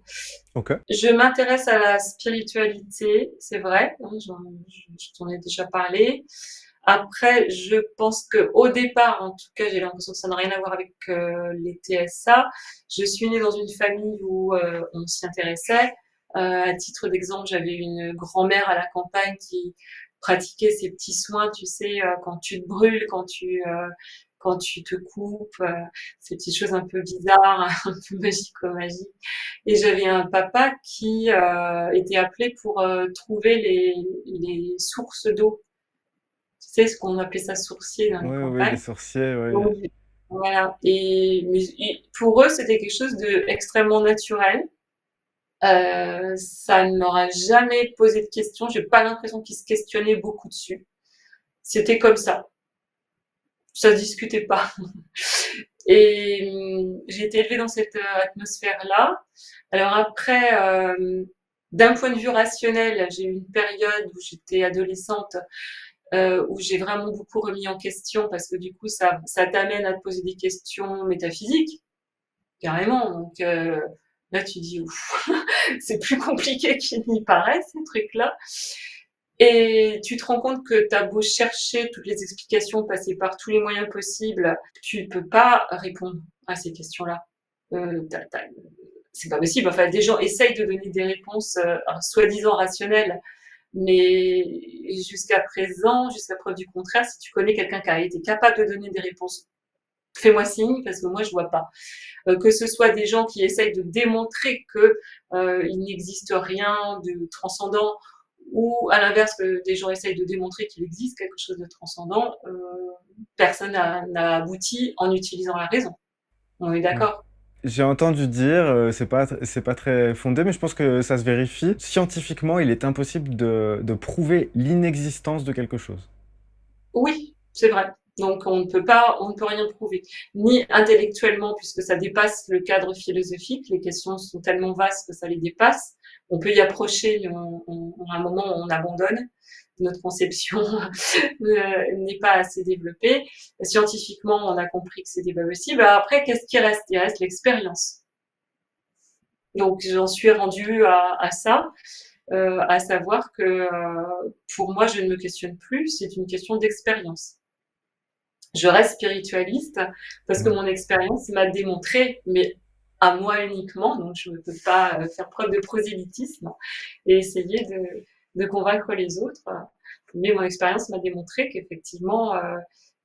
Ok. Je m'intéresse à la spiritualité, c'est vrai, hein, je t'en ai déjà parlé. Après, je pense que au départ, en tout cas, j'ai l'impression que ça n'a rien à voir avec les TSA. Je suis née dans une famille où on s'y intéressait. À titre d'exemple, j'avais une grand-mère à la campagne qui pratiquait ces petits soins, tu sais, quand tu te brûles, quand tu te coupes, ces petites choses un peu bizarres, un peu magico-magiques. Et j'avais un papa qui était appelé pour trouver les sources d'eau. Tu sais, ce qu'on appelait ça sourcier dans les Oui, oui, les campagnes. sorciers, oui. Donc, voilà. Et pour eux, c'était quelque chose de extrêmement naturel. Ça ne leur a jamais posé de questions. J'ai pas l'impression qu'ils se questionnaient beaucoup dessus. C'était comme ça. Ça se discutait pas. Et j'ai été élevée dans cette atmosphère-là. Alors après, d'un point de vue rationnel, j'ai eu une période où j'étais adolescente, où j'ai vraiment beaucoup remis en question parce que du coup, ça t'amène à te poser des questions métaphysiques, carrément. Donc là, tu dis, ouf, c'est plus compliqué qu'il n'y paraît, ces trucs-là. Et tu te rends compte que tu as beau chercher toutes les explications, passer par tous les moyens possibles, tu ne peux pas répondre à ces questions-là. C'est pas possible. Enfin, des gens essayent de donner des réponses soi-disant rationnelles, mais jusqu'à présent, jusqu'à preuve du contraire, si tu connais quelqu'un qui a été capable de donner des réponses, fais-moi signe parce que moi je vois pas. Que ce soit des gens qui essayent de démontrer que il n'existe rien de transcendant, ou à l'inverse que des gens essayent de démontrer qu'il existe quelque chose de transcendant, personne n'a abouti en utilisant la raison. On est Ouais. d'accord. J'ai entendu dire, c'est pas très fondé, mais je pense que ça se vérifie. Scientifiquement, il est impossible de prouver l'inexistence de quelque chose. Oui, c'est vrai. Donc on ne peut rien prouver, ni intellectuellement puisque ça dépasse le cadre philosophique. Les questions sont tellement vastes que ça les dépasse. On peut y approcher, mais à un moment on abandonne. Notre conception n'est pas assez développée. Scientifiquement, on a compris que c'était pas possible. Après, qu'est-ce qui reste? Il reste l'expérience. Donc j'en suis rendue à ça, à savoir que pour moi, je ne me questionne plus. C'est une question d'expérience. Je reste spiritualiste parce que Ouais. mon expérience m'a démontré, mais à moi uniquement, donc je ne peux pas faire preuve de prosélytisme et essayer de convaincre les autres. Mais mon expérience m'a démontré qu'effectivement,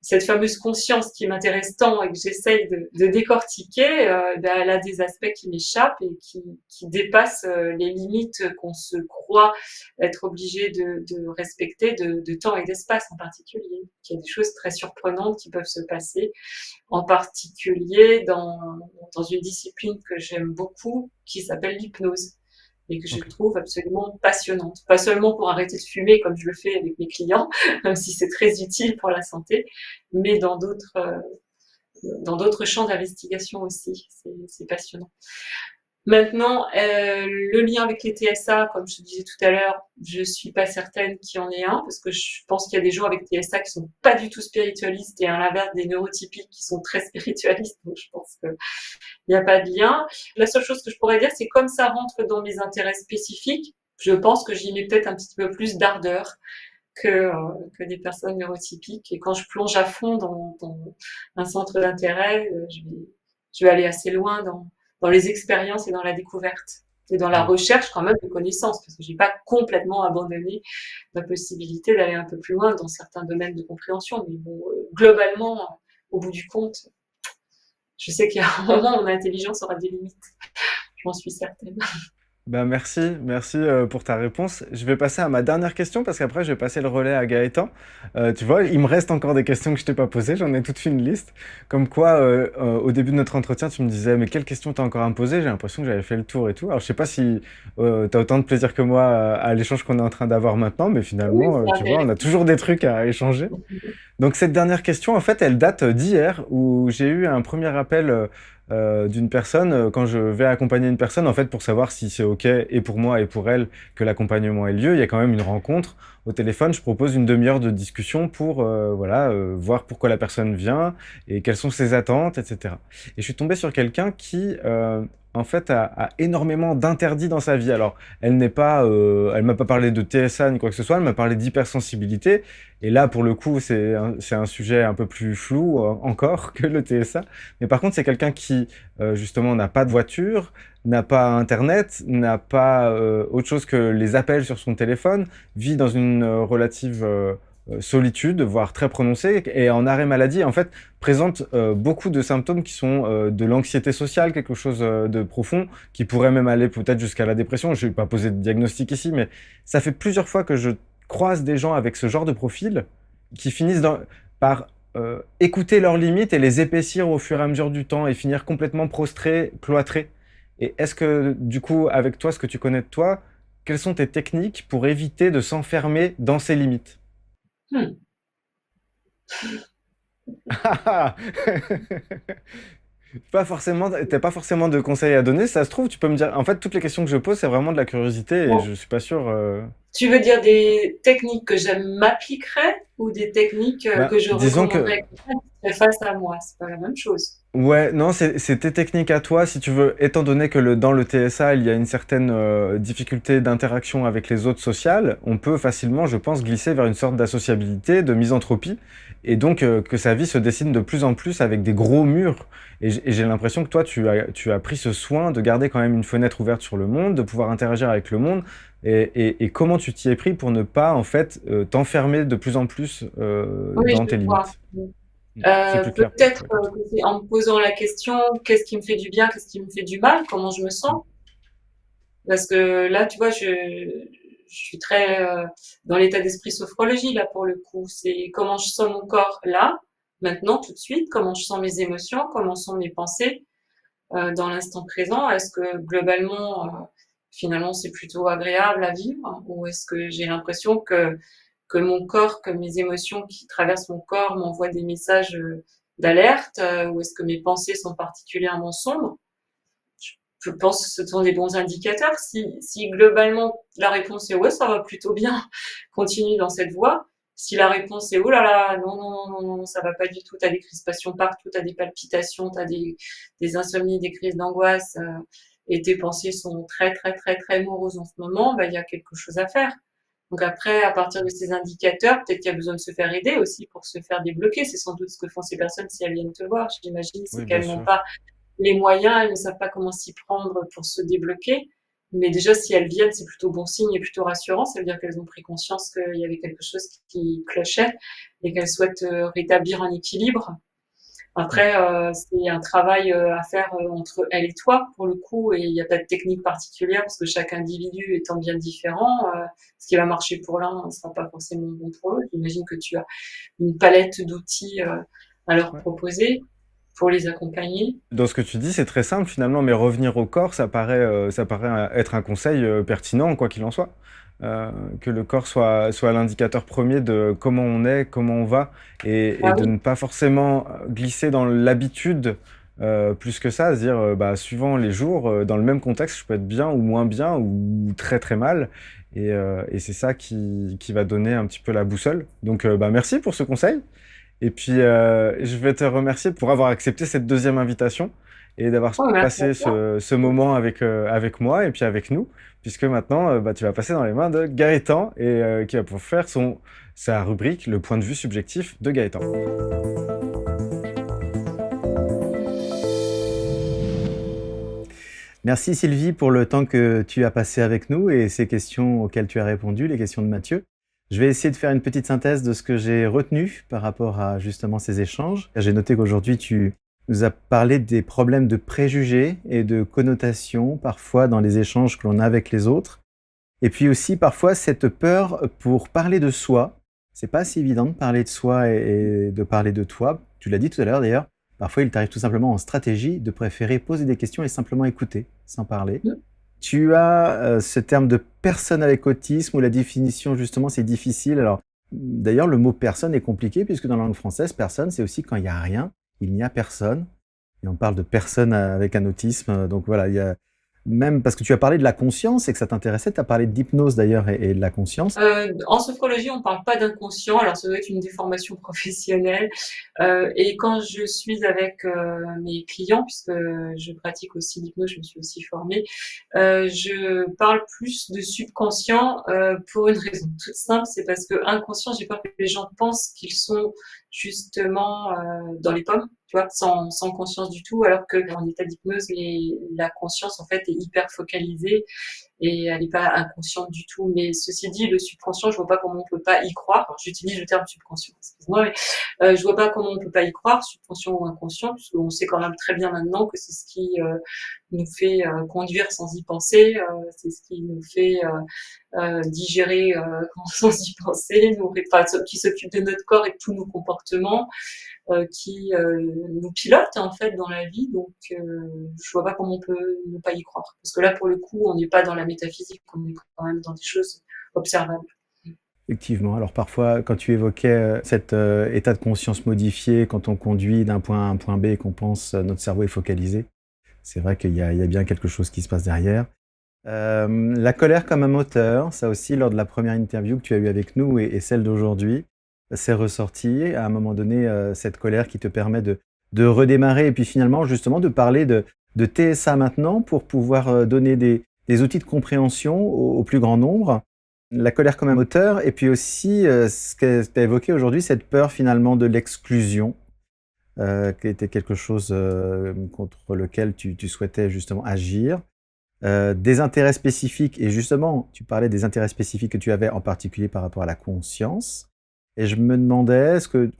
cette fameuse conscience qui m'intéresse tant et que j'essaye de décortiquer, ben, elle a des aspects qui m'échappent et qui dépassent les limites qu'on se croit être obligé de respecter de temps et d'espace en particulier. Il y a des choses très surprenantes qui peuvent se passer, en particulier dans une discipline que j'aime beaucoup qui s'appelle l'hypnose et que je Ok. trouve absolument passionnante. Pas seulement pour arrêter de fumer comme je le fais avec mes clients, même si c'est très utile pour la santé, mais dans d'autres champs d'investigation aussi. C'est passionnant. Maintenant, le lien avec les TSA, comme je te disais tout à l'heure, je suis pas certaine qu'il y en ait un, parce que je pense qu'il y a des gens avec TSA qui sont pas du tout spiritualistes et à l'inverse des neurotypiques qui sont très spiritualistes, donc je pense qu'il n'y a pas de lien. La seule chose que je pourrais dire, c'est comme ça rentre dans mes intérêts spécifiques, je pense que j'y mets peut-être un petit peu plus d'ardeur que des personnes neurotypiques. Et quand je plonge à fond dans un centre d'intérêt, je vais aller assez loin dans les expériences et dans la découverte et dans la Ouais. recherche quand même de connaissances, parce que j'ai pas complètement abandonné la possibilité d'aller un peu plus loin dans certains domaines de compréhension. Mais bon, globalement, au bout du compte, je sais qu'il y a un moment où mon intelligence aura des limites. Je m'en suis certaine. Ben merci, merci pour ta réponse. Je vais passer à ma dernière question parce qu'après je vais passer le relais à Gaëtan. Tu vois, il me reste encore des questions que je t'ai pas posées, j'en ai toute fait une liste. Comme quoi, au début de notre entretien, tu me disais, mais quelles questions t'as encore à me poser? J'ai l'impression que j'avais fait le tour et tout. Alors je sais pas si t'as autant de plaisir que moi à l'échange qu'on est en train d'avoir maintenant, mais Oui, finalement, c'est tu vois, on a intéressant. toujours des trucs à échanger. Donc cette dernière question, en fait, elle date d'hier où j'ai eu un premier appel d'une personne quand je vais accompagner une personne, en fait, pour savoir si c'est OK et pour moi et pour elle que l'accompagnement ait lieu. Il y a quand même une rencontre au téléphone. Je propose une demi-heure de discussion pour voilà, voir pourquoi la personne vient et quelles sont ses attentes, etc. Et je suis tombé sur quelqu'un qui, en fait, a énormément d'interdits dans sa vie. Alors, elle m'a pas parlé de TSA ni quoi que ce soit, elle m'a parlé d'hypersensibilité. Et là, pour le coup, c'est un sujet un peu plus flou encore que le TSA. Mais par contre, c'est quelqu'un qui, justement, n'a pas de voiture, n'a pas Internet, n'a pas autre chose que les appels sur son téléphone, vit dans une relative solitude, voire très prononcée, et en arrêt maladie, en fait, présente beaucoup de symptômes qui sont de l'anxiété sociale, quelque chose de profond, qui pourrait même aller peut-être jusqu'à la dépression. Je ne vais pas poser de diagnostic ici, mais ça fait plusieurs fois que je croise des gens avec ce genre de profil qui finissent par écouter leurs limites et les épaissir au fur et à mesure du temps et finir complètement prostrés, cloîtrés. Et est-ce que, du coup, avec toi, ce que tu connais de toi, quelles sont tes techniques pour éviter de s'enfermer dans ses limites? Hmm. Pas forcément, t'as pas forcément de conseils à donner, ça se trouve, tu peux me dire. En fait, toutes les questions que je pose, c'est vraiment de la curiosité et Bon. je suis pas sûr. Tu veux dire des techniques que je m'appliquerais ou des techniques Ben, que je disons que recommanderais à quelqu'un qui serait face à moi? C'est pas la même chose. ouais, non, c'est tes techniques à toi, si tu veux, étant donné que dans le TSA, il y a une certaine difficulté d'interaction avec les autres sociales, on peut facilement, je pense, glisser vers une sorte d'associabilité, de misanthropie, et donc que sa vie se dessine de plus en plus avec des gros murs. Et j'ai l'impression que toi, tu as pris ce soin de garder quand même une fenêtre ouverte sur le monde, de pouvoir interagir avec le monde, et comment tu t'y es pris pour ne pas, en fait, t'enfermer de plus en plus Oui, dans je tes vois. limites. C'est plus clair Peut-être pour être. que c'est en me posant la question, qu'est-ce qui me fait du bien, qu'est-ce qui me fait du mal, comment je me sens? Parce que là, tu vois, je suis très dans l'état d'esprit sophrologie, là, pour le coup. C'est comment je sens mon corps là, maintenant, tout de suite, comment je sens mes émotions, comment sont mes pensées dans l'instant présent. Est-ce que globalement, finalement, c'est plutôt agréable à vivre, hein, ou est-ce que j'ai l'impression que mon corps, que mes émotions qui traversent mon corps m'envoient des messages d'alerte, ou est-ce que mes pensées sont particulièrement sombres? Je pense que ce sont des bons indicateurs. Si globalement la réponse est ouais, ça va plutôt bien, continue dans cette voie. Si la réponse est oh là là, non, non, non, non, non, ça va pas du tout, t'as des crispations partout, t'as des palpitations, t'as des insomnies, des crises d'angoisse, et tes pensées sont très, très, très, très moroses en ce moment, bah, il y a quelque chose à faire. Donc après, à partir de ces indicateurs, peut-être qu'il y a besoin de se faire aider aussi pour se faire débloquer. C'est sans doute ce que font ces personnes si elles viennent te voir. J'imagine, c'est Oui, bien qu'elles n'ont sûr. pas les moyens, elles ne savent pas comment s'y prendre pour se débloquer. Mais déjà, si elles viennent, c'est plutôt bon signe et plutôt rassurant. Ça veut dire qu'elles ont pris conscience qu'il y avait quelque chose qui clochait et qu'elles souhaitent rétablir un équilibre. Ouais. Après, c'est un travail à faire entre elle et toi, pour le coup, et il n'y a pas de technique particulière parce que chaque individu étant bien différent, ce qui va marcher pour l'un ne sera pas forcément bon pour l'autre. J'imagine que tu as une palette d'outils à leur Ouais. proposer pour les accompagner. Dans ce que tu dis, c'est très simple finalement, mais revenir au corps, ça paraît être un conseil pertinent, quoi qu'il en soit. Euh, que le corps soit l'indicateur premier de comment on est, comment on va, et Ah de oui, ne pas forcément glisser dans l'habitude plus que ça, à se dire, bah, suivant les jours, dans le même contexte, je peux être bien ou moins bien, ou très très mal, et c'est ça qui va donner un petit peu la boussole. Donc, bah, merci pour ce conseil. Et puis, je vais te remercier pour avoir accepté cette deuxième invitation et d'avoir oh, merci à passé toi. ce moment avec moi et puis avec nous, puisque maintenant, bah, tu vas passer dans les mains de Gaëtan et qui va pouvoir faire sa rubrique, le point de vue subjectif de Gaëtan. Merci Sylvie pour le temps que tu as passé avec nous et ces questions auxquelles tu as répondu, les questions de Mathieu. Je vais essayer de faire une petite synthèse de ce que j'ai retenu par rapport à justement ces échanges. J'ai noté qu'aujourd'hui tu nous as parlé des problèmes de préjugés et de connotations parfois dans les échanges que l'on a avec les autres. Et puis aussi parfois cette peur pour parler de soi. C'est pas si évident de parler de soi et de parler de toi. Tu l'as dit tout à l'heure d'ailleurs. Parfois, il t'arrive tout simplement en stratégie de préférer poser des questions et simplement écouter, sans parler. Tu as ce terme de personne avec autisme où la définition justement c'est difficile. Alors d'ailleurs le mot personne est compliqué puisque dans la langue française personne c'est aussi quand il n'y a rien, il n'y a personne. Et on parle de personne avec un autisme. Donc voilà, il y a même parce que tu as parlé de la conscience et que ça t'intéressait, tu as parlé d'hypnose d'ailleurs et de la conscience. En sophrologie, on ne parle pas d'inconscient, alors ça doit être une déformation professionnelle. Et quand je suis avec mes clients, puisque je pratique aussi l'hypnose, je me suis aussi formée, je parle plus de subconscient pour une raison toute simple, c'est parce que inconscient, j'ai peur que les gens pensent qu'ils sont justement dans les pommes, tu vois, sans conscience du tout, alors que en état d'hypnose, la conscience en fait est hyper focalisée et elle n'est pas inconsciente du tout. Mais ceci dit, le subconscient, je vois pas comment on peut pas y croire. Alors, j'utilise le terme subconscient, excuse-moi, mais je vois pas comment on peut pas y croire, subconscient ou inconscient, puisque on sait quand même très bien maintenant que c'est ce qui nous fait conduire sans y penser, c'est ce qui nous fait digérer sans y penser, qui s'occupe de notre corps et de tous nos comportements, qui nous pilote en fait dans la vie. Donc, je vois pas comment on peut ne pas y croire. Parce que là, pour le coup, on n'est pas dans la métaphysique, on est quand même dans des choses observables. Effectivement. Alors parfois, quand tu évoquais cet état de conscience modifié, quand on conduit d'un point A à un point B et qu'on pense notre cerveau est focalisé, c'est vrai qu'il y a bien quelque chose qui se passe derrière. La colère comme un moteur, ça aussi, lors de la première interview que tu as eue avec nous et celle d'aujourd'hui, c'est ressorti à un moment donné, cette colère qui te permet de redémarrer et puis finalement, justement, de parler de TSA maintenant pour pouvoir donner des outils de compréhension au plus grand nombre. La colère comme un moteur et puis aussi ce que tu as évoqué aujourd'hui, cette peur finalement de l'exclusion, qui était quelque chose contre lequel tu souhaitais justement agir. Des intérêts spécifiques et justement, tu parlais des intérêts spécifiques que tu avais en particulier par rapport à la conscience et je me demandais, est-ce que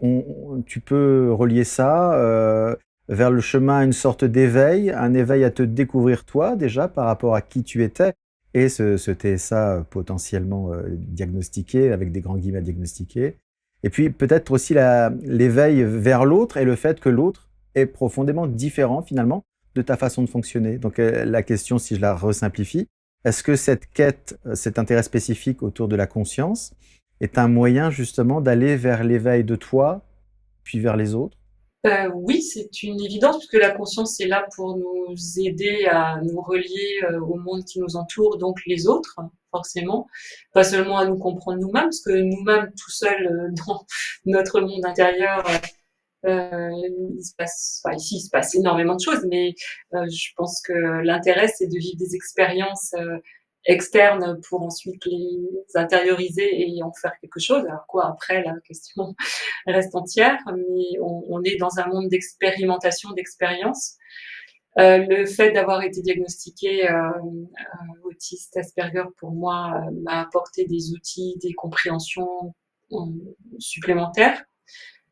tu peux relier ça, vers le chemin à une sorte d'éveil, un éveil à te découvrir toi déjà par rapport à qui tu étais et ce TSA potentiellement, diagnostiqué avec des grands guillemets diagnostiqué et puis peut-être aussi l'éveil vers l'autre et le fait que l'autre est profondément différent finalement de ta façon de fonctionner. Donc la question, si je la resimplifie, est-ce que cette quête, cet intérêt spécifique autour de la conscience est un moyen justement d'aller vers l'éveil de toi, puis vers les autres? Oui, c'est une évidence, puisque la conscience est là pour nous aider à nous relier au monde qui nous entoure, donc les autres, forcément. Pas seulement à nous comprendre nous-mêmes, parce que nous-mêmes, tout seuls, dans notre monde intérieur, il se passe, enfin, ici, il se passe énormément de choses, mais je pense que l'intérêt, c'est de vivre des expériences externes pour ensuite les intérioriser et en faire quelque chose. Alors quoi, après, la question reste entière, mais on est dans un monde d'expérimentation, d'expérience. Le fait d'avoir été diagnostiquée autiste Asperger, pour moi, m'a apporté des outils, des compréhensions supplémentaires.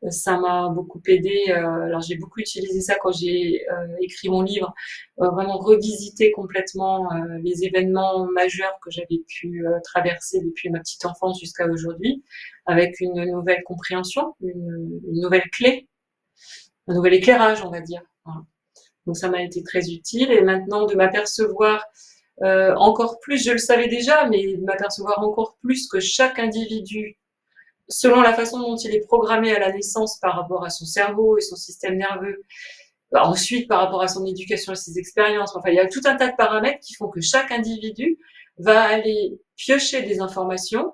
Ça m'a beaucoup aidé. Alors j'ai beaucoup utilisé ça quand j'ai écrit mon livre, vraiment revisiter complètement les événements majeurs que j'avais pu traverser depuis ma petite enfance jusqu'à aujourd'hui, avec une nouvelle compréhension, une nouvelle clé, un nouvel éclairage, on va dire. Voilà. Donc ça m'a été très utile. Et maintenant de m'apercevoir encore plus, je le savais déjà, mais de m'apercevoir encore plus que chaque individu, selon la façon dont il est programmé à la naissance par rapport à son cerveau et son système nerveux, ensuite par rapport à son éducation et ses expériences, enfin il y a tout un tas de paramètres qui font que chaque individu va aller piocher des informations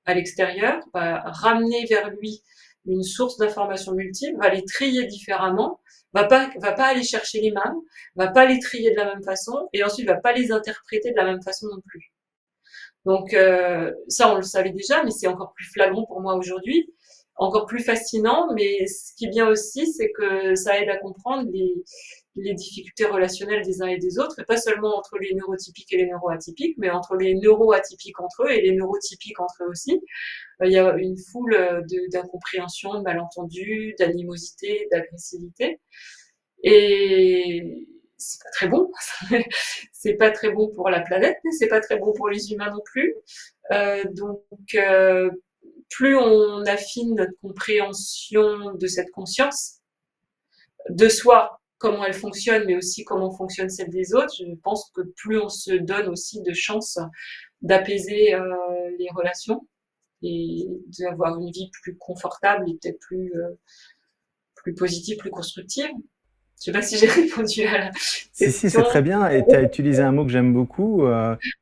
à l'extérieur, va ramener vers lui une source d'informations multiples, va les trier différemment, va pas aller chercher les mêmes, va pas les trier de la même façon, et ensuite va pas les interpréter de la même façon non plus. Donc ça, on le savait déjà, mais c'est encore plus flagrant pour moi aujourd'hui, encore plus fascinant. Mais ce qui est bien aussi, c'est que ça aide à comprendre les difficultés relationnelles des uns et des autres, et pas seulement entre les neurotypiques et les neuroatypiques, mais entre les neuroatypiques entre eux et les neurotypiques entre eux aussi. Il y a une foule d'incompréhension, de malentendus, d'animosité, d'agressivité. Et c'est pas très bon. C'est pas très bon pour la planète, mais c'est pas très bon pour les humains non plus. Donc, plus on affine notre compréhension de cette conscience, de soi, comment elle fonctionne, mais aussi comment fonctionne celle des autres, je pense que plus on se donne aussi de chances d'apaiser les relations et d'avoir une vie plus confortable et peut-être plus positive, plus constructive. Je sais pas si j'ai répondu à la Si, si, c'est question. très bien. Et tu as utilisé un mot que j'aime beaucoup,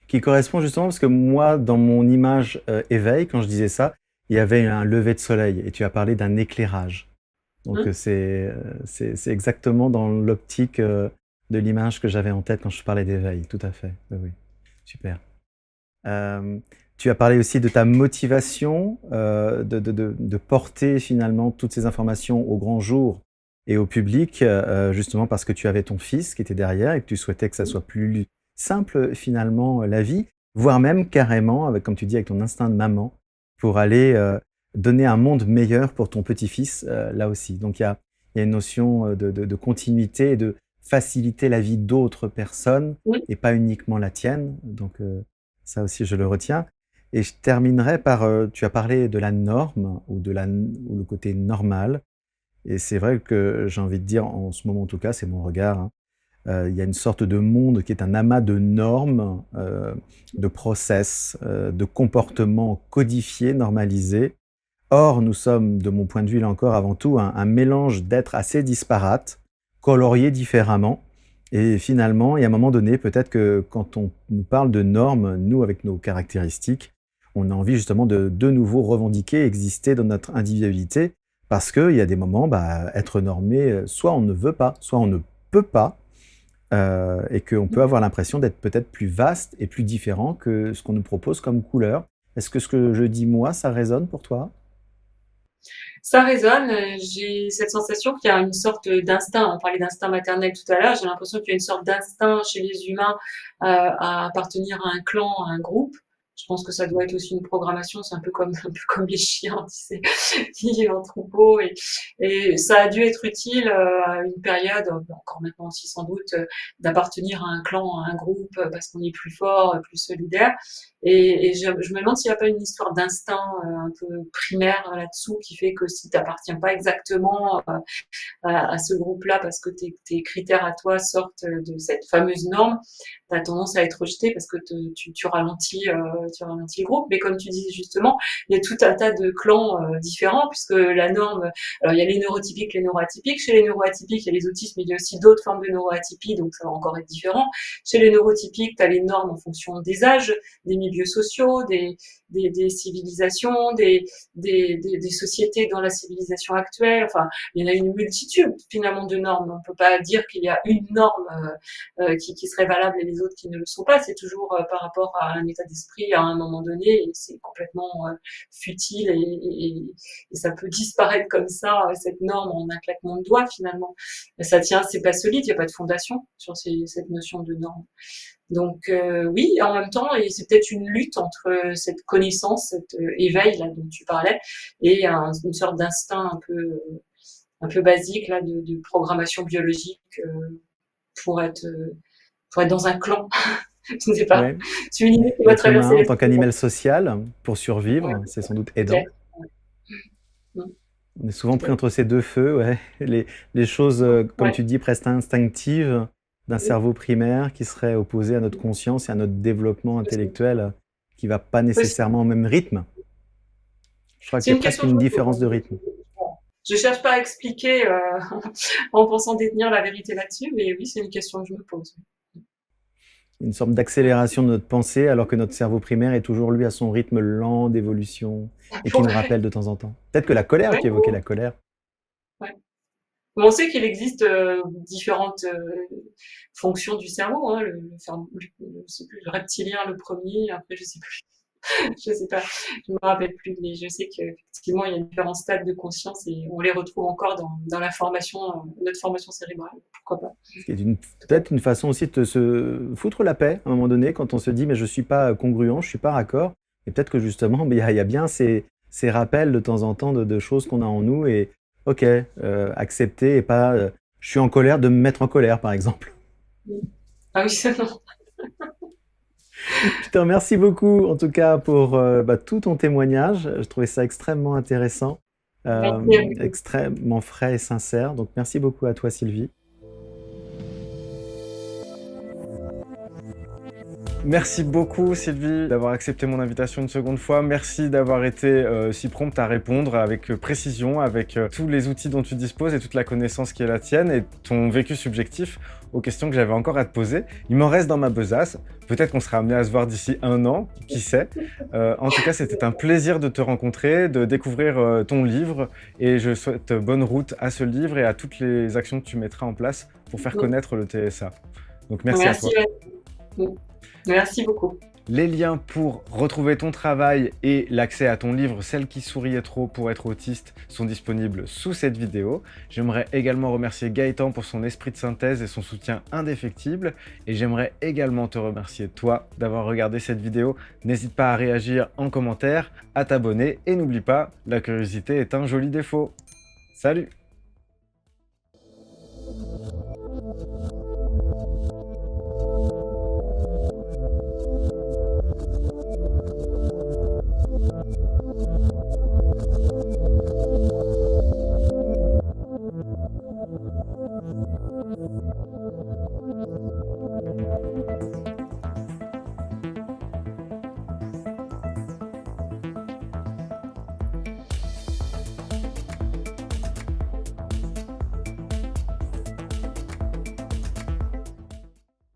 qui correspond justement parce que moi, dans mon image éveil, quand je disais ça, il y avait un lever de soleil et tu as parlé d'un éclairage. Donc c'est exactement dans l'optique de l'image que j'avais en tête quand je parlais d'éveil. Tout à fait. Oui, oui. Super. Tu as parlé aussi de ta motivation de porter finalement toutes ces informations au grand jour et au public, justement parce que tu avais ton fils qui était derrière et que tu souhaitais que ça soit plus simple finalement la vie, voire même carrément, avec, comme tu dis, avec ton instinct de maman, pour aller donner un monde meilleur pour ton petit-fils là aussi. Donc il y a une notion de continuité et de faciliter la vie d'autres personnes Oui. et pas uniquement la tienne. Donc ça aussi, je le retiens. Et je terminerai par, tu as parlé de la norme ou ou le côté normal. Et c'est vrai que j'ai envie de dire, en ce moment en tout cas, c'est mon regard, hein, il y a une sorte de monde qui est un amas de normes, de process, de comportements codifiés, normalisés. Or, nous sommes, de mon point de vue là encore, avant tout, un mélange d'êtres assez disparates, coloriés différemment. Et finalement, il y a un moment donné, peut-être que quand on nous parle de normes, nous, avec nos caractéristiques, on a envie justement de nouveau revendiquer, exister dans notre individualité, parce qu'il y a des moments, bah, être normé, soit on ne veut pas, soit on ne peut pas, et qu'on peut avoir l'impression d'être peut-être plus vaste et plus différent que ce qu'on nous propose comme couleur. Est-ce que ce que je dis moi, ça résonne pour toi? Ça résonne. J'ai cette sensation qu'il y a une sorte d'instinct. On parlait d'instinct maternel tout à l'heure. J'ai l'impression qu'il y a une sorte d'instinct chez les humains à appartenir à un clan, à un groupe. Je pense que ça doit être aussi une programmation. C'est un peu comme les chiens, tu sais, qui vivent en troupeau. Et ça a dû être utile à une période, encore maintenant aussi sans doute, d'appartenir à un clan, à un groupe, parce qu'on est plus fort, plus solidaire. Et je me demande s'il n'y a pas une histoire d'instinct un peu primaire là-dessous qui fait que si tu n'appartiens pas exactement à ce groupe-là parce que tes critères à toi sortent de cette fameuse norme, tu as tendance à être rejeté parce que tu ralentis le groupe. Mais comme tu disais justement, il y a tout un tas de clans différents puisque la norme, alors il y a les neurotypiques, les neuroatypiques. Chez les neuroatypiques, il y a les autismes, mais il y a aussi d'autres formes de neuroatypie, donc ça va encore être différent. Chez les neurotypiques, tu as les normes en fonction des âges, des milieux sociaux, des civilisations, des sociétés dans la civilisation actuelle. Enfin, il y en a une multitude finalement de normes. On ne peut pas dire qu'il y a une norme qui serait valable et les autres qui ne le sont pas. C'est toujours par rapport à un état d'esprit, à un moment donné et c'est complètement futile et ça peut disparaître comme ça, cette norme en un claquement de doigts finalement. C'est pas solide, il n'y a pas de fondation sur cette notion de norme. Donc oui, en même temps, et c'est peut-être une lutte entre cette connaissance, cet éveil là dont tu parlais, et une sorte d'instinct un peu basique là de programmation biologique pour être dans un clan. Je ne sais pas. Ouais. C'est une idée qui va L'être humain traverser en les tant qu'animal social, pour survivre, ouais, c'est sans doute aidant. peut-être. Ouais. Mm, On est souvent pris peut-être. entre ces deux feux, ouais. Les choses, comme Ouais. tu dis, presque instinctives d'un Mm, cerveau primaire qui serait opposé à notre conscience et à notre développement possible. intellectuel qui va pas Possible. nécessairement au même rythme. Je crois C'est qu'il y a une presque question que je une me pose. différence de rythme. Je cherche pas à expliquer en pensant détenir la vérité là-dessus, mais oui, c'est une question que je me pose. Une sorte d'accélération de notre pensée alors que notre cerveau primaire est toujours lui à son rythme lent d'évolution et qui nous Ouais, rappelle de temps en temps. Peut-être que la colère, ouais, tu évoquais la colère. ouais. Mais on sait qu'il existe différentes fonctions du cerveau. Hein, je sais plus, le reptilien, le premier, après je sais plus. Je sais pas, je me rappelle plus, mais je sais qu'effectivement il y a différents stades de conscience et on les retrouve encore dans la formation, notre formation cérébrale. Pourquoi pas? Ce qui est peut-être une façon aussi de se foutre la paix à un moment donné quand on se dit mais je suis pas congruent, je suis pas raccord. Et peut-être que justement il y a bien ces rappels de temps en temps de choses qu'on a en nous et ok, accepter et pas je suis en colère de me mettre en colère par exemple. Ah oui, ça non. Je te remercie beaucoup en tout cas pour tout ton témoignage. Je trouvais ça extrêmement intéressant, Merci à vous. extrêmement frais et sincère. Donc merci beaucoup à toi Sylvie. Merci beaucoup Sylvie d'avoir accepté mon invitation une seconde fois. Merci d'avoir été si prompte à répondre avec précision, avec tous les outils dont tu disposes et toute la connaissance qui est la tienne et ton vécu subjectif aux questions que j'avais encore à te poser. Il m'en reste dans ma besace. Peut-être qu'on sera amené à se voir d'ici 1 an, qui sait. En tout cas, c'était un plaisir de te rencontrer, de découvrir ton livre et je souhaite bonne route à ce livre et à toutes les actions que tu mettras en place pour faire connaître le TSA. Donc merci à toi. Merci à vous. Merci beaucoup. Les liens pour retrouver ton travail et l'accès à ton livre « Celle qui souriait trop pour être autiste » sont disponibles sous cette vidéo. J'aimerais également remercier Gaëtan pour son esprit de synthèse et son soutien indéfectible. Et j'aimerais également te remercier toi d'avoir regardé cette vidéo. N'hésite pas à réagir en commentaire, à t'abonner et n'oublie pas, la curiosité est un joli défaut. Salut!